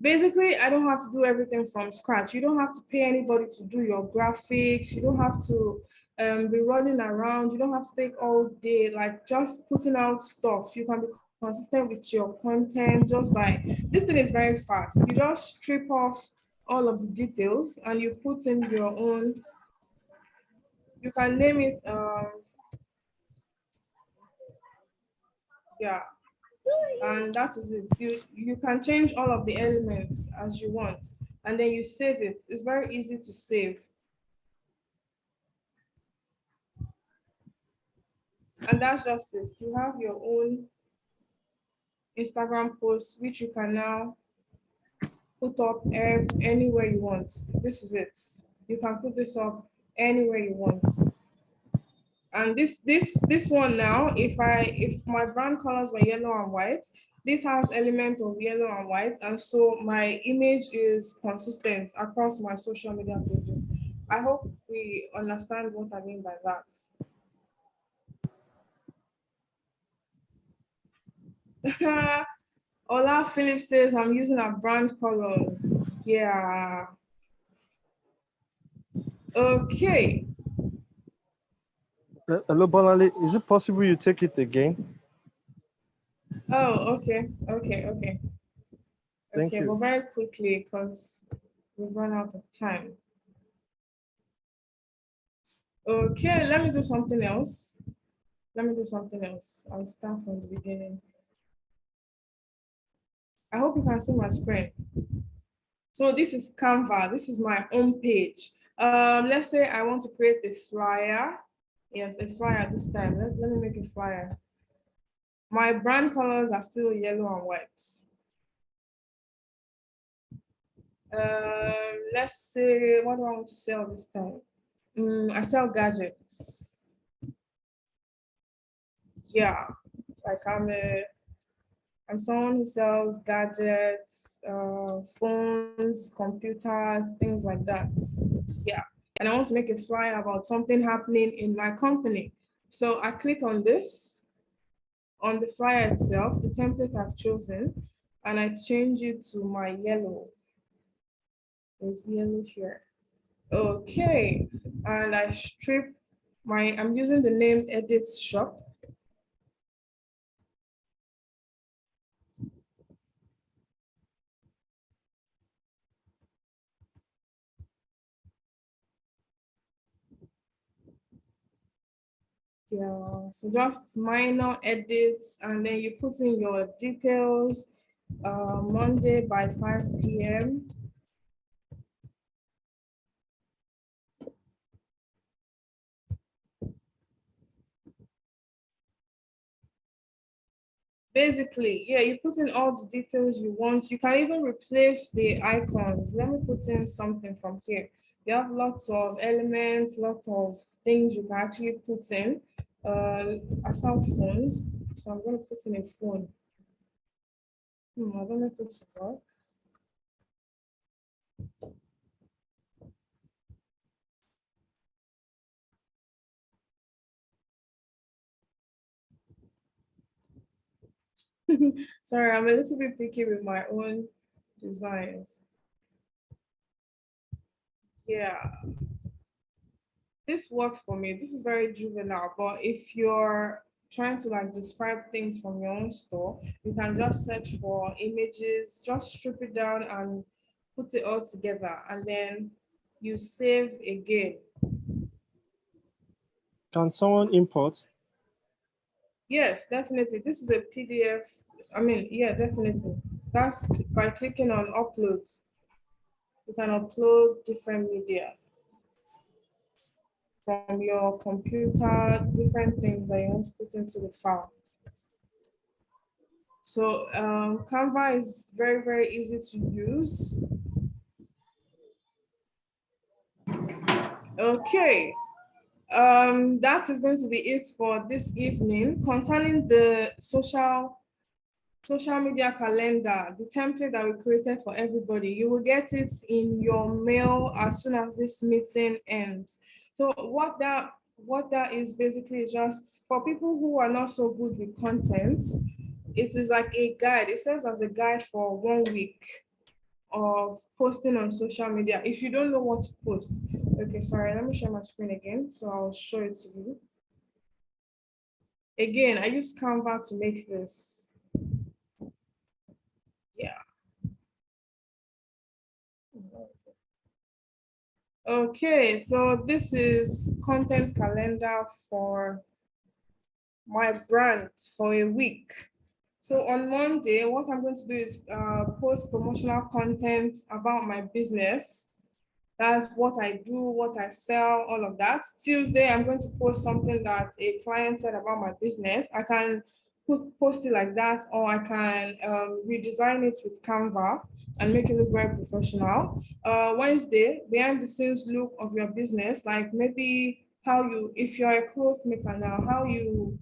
Speaker 3: Basically, I don't have to do everything from scratch. You don't have to pay anybody to do your graphics. You don't have to be running around. You don't have to take all day, like just putting out stuff. You can be consistent with your content just by, this thing is very fast. You just strip off all of the details and you put in your own, you can name it, yeah. And that is it. You can change all of the elements as you want, and then you save it. It's very easy to save. And that's just it. You have your own Instagram post, which you can now put up anywhere you want. This is it. You can put this up anywhere you want. And this one now, if my brand colors were yellow and white, this has element of yellow and white, and so my image is consistent across my social media pages. I hope we understand what I mean by that. Ola Philip says I'm using our brand colors. Yeah. Okay.
Speaker 2: Hello, Bolale. Is it possible you take it again?
Speaker 3: Oh, okay.
Speaker 2: Thank you.
Speaker 3: But very quickly because we've run out of time. Okay, let me do something else. I'll start from the beginning. I hope you can see my screen. So this is Canva. This is my own page. Let's say I want to create a flyer. Yes, a flyer this time. Let me make a flyer. My brand colors are still yellow and white. Let's say, what do I want to sell this time? I sell gadgets. Yeah, like I'm someone who sells gadgets, phones, computers, things like that. Yeah, and I want to make a flyer about something happening in my company. So I click on this, on the flyer itself, the template I've chosen, and I change it to my yellow. There's yellow here. Okay, and I strip I'm using the name Edit Shop. Yeah, so just minor edits, and then you put in your details. Monday by 5 p.m. Basically, yeah, you put in all the details you want. You can even replace the icons. Let me put in something from here. You have lots of elements, lots of things you can actually put in. Aside phones, so I'm going to put in a phone. I don't know if this works. Sorry, I'm a little bit picky with my own designs. Yeah, this works for me. This is very juvenile, but if you're trying to like describe things from your own store, you can just search for images, just strip it down and put it all together, and then you save again.
Speaker 2: Can someone import?
Speaker 3: Yes, definitely. This is a PDF. I mean, yeah, definitely. That's by clicking on uploads. You can upload different media from your computer, different things that you want to put into the file. So Canva is very, very easy to use. Okay, that is going to be it for this evening concerning the social media calendar, the template that we created for everybody. You will get it in your mail as soon as this meeting ends. So what that is basically is just for people who are not so good with content. It is like a guide. It serves as a guide for 1 week of posting on social media. If you don't know what to post, okay, sorry, let me share my screen again. So I'll show it to you. Again, I use Canva to make this. Yeah. Okay, so this is content calendar for my brand for a week. So on Monday, what I'm going to do is post promotional content about my business. That's what I do, what I sell, all of that. Tuesday, I'm going to post something that a client said about my business. I can post it like that, or I can redesign it with Canva and make it look very professional. Wednesday, behind the scenes look of your business, like maybe how you, if you're a clothes maker now, how you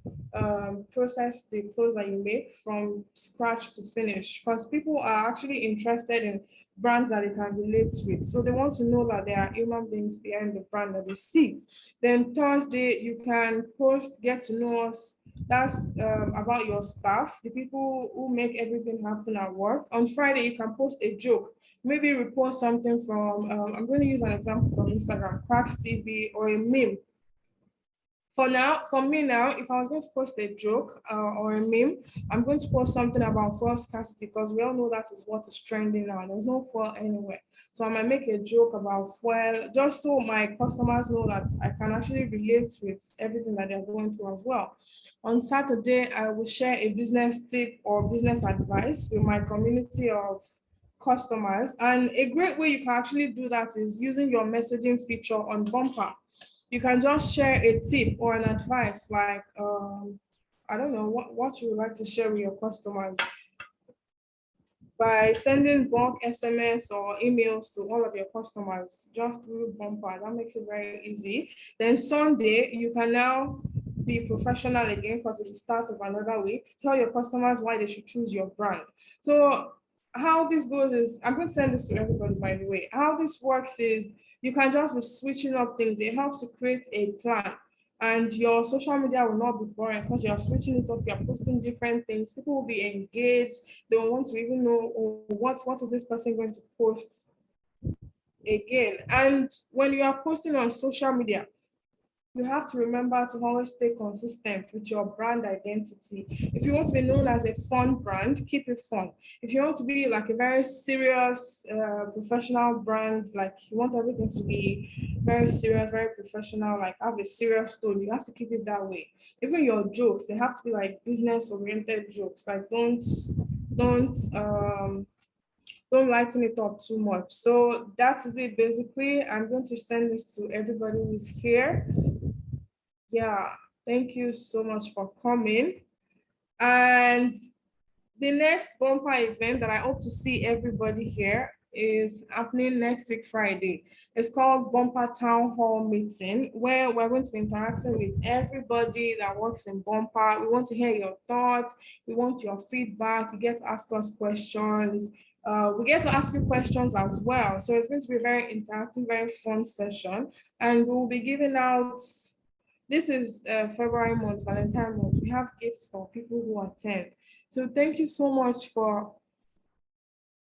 Speaker 3: process the clothes that you make from scratch to finish. Because people are actually interested in brands that they can relate with. So they want to know that there are human beings behind the brand that they see. Then Thursday, you can post, get to know us. That's about your staff, the people who make everything happen at work. On Friday, you can post a joke. Maybe report something from, I'm going to use an example from Instagram, Cracks TV, or a meme. For me now, if I was going to post a joke or a meme, I'm going to post something about fuel scarcity because we all know that is what is trending now. There's no fuel anywhere. So I might make a joke about fuel just so my customers know that I can actually relate with everything that they're going through as well. On Saturday, I will share a business tip or business advice with my community of customers. And a great way you can actually do that is using your messaging feature on Bumper. You can just share a tip or an advice like, I don't know, what you would like to share with your customers by sending bulk SMS or emails to all of your customers just through Bumper. That makes it very easy. Then Sunday, you can now be professional again because it's the start of another week. Tell your customers why they should choose your brand. So how this goes is, I'm going to send this to everybody, by the way. How this works is you can just be switching up things. It helps to create a plan. And your social media will not be boring because you're switching it up, you're posting different things. People will be engaged. They will want to even know, oh, what is this person going to post again. And when you are posting on social media, you have to remember to always stay consistent with your brand identity. If you want to be known as a fun brand, keep it fun. If you want to be like a very serious, professional brand, like you want everything to be very serious, very professional, like have a serious tone, you have to keep it that way. Even your jokes, they have to be like business-oriented jokes. Like don't don't lighten it up too much. So that is it basically. I'm going to send this to everybody who's here. Yeah, thank you so much for coming. And the next Bumper event that I hope to see everybody here is happening next week, Friday. It's called Bumper Town Hall Meeting, where we're going to be interacting with everybody that works in Bumper. We want to hear your thoughts. We want your feedback. You get to ask us questions. We get to ask you questions as well. So it's going to be a very interactive, very fun session. And we will be giving out, this is February month, Valentine month. We have gifts for people who attend. So thank you so much for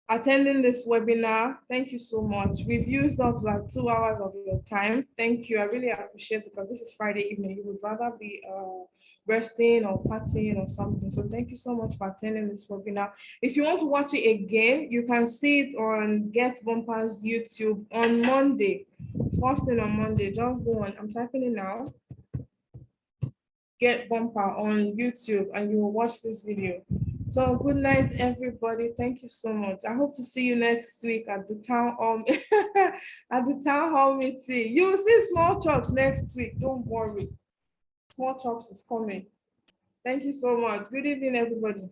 Speaker 3: attending this webinar. Thank you so much. We've used up like 2 hours of your time. Thank you. I really appreciate it because this is Friday evening. You would rather be resting or partying or something. So thank you so much for attending this webinar. If you want to watch it again, you can see it on Get Bumper's YouTube on Monday. First thing on Monday, just go on. I'm typing it now. Get Bumper on YouTube and you will watch this video. So good night, everybody. Thank you so much. I hope to see you next week at the town at the town hall meeting. You will see Small Chops next week. Don't worry. Small Chops is coming. Thank you so much. Good evening, everybody.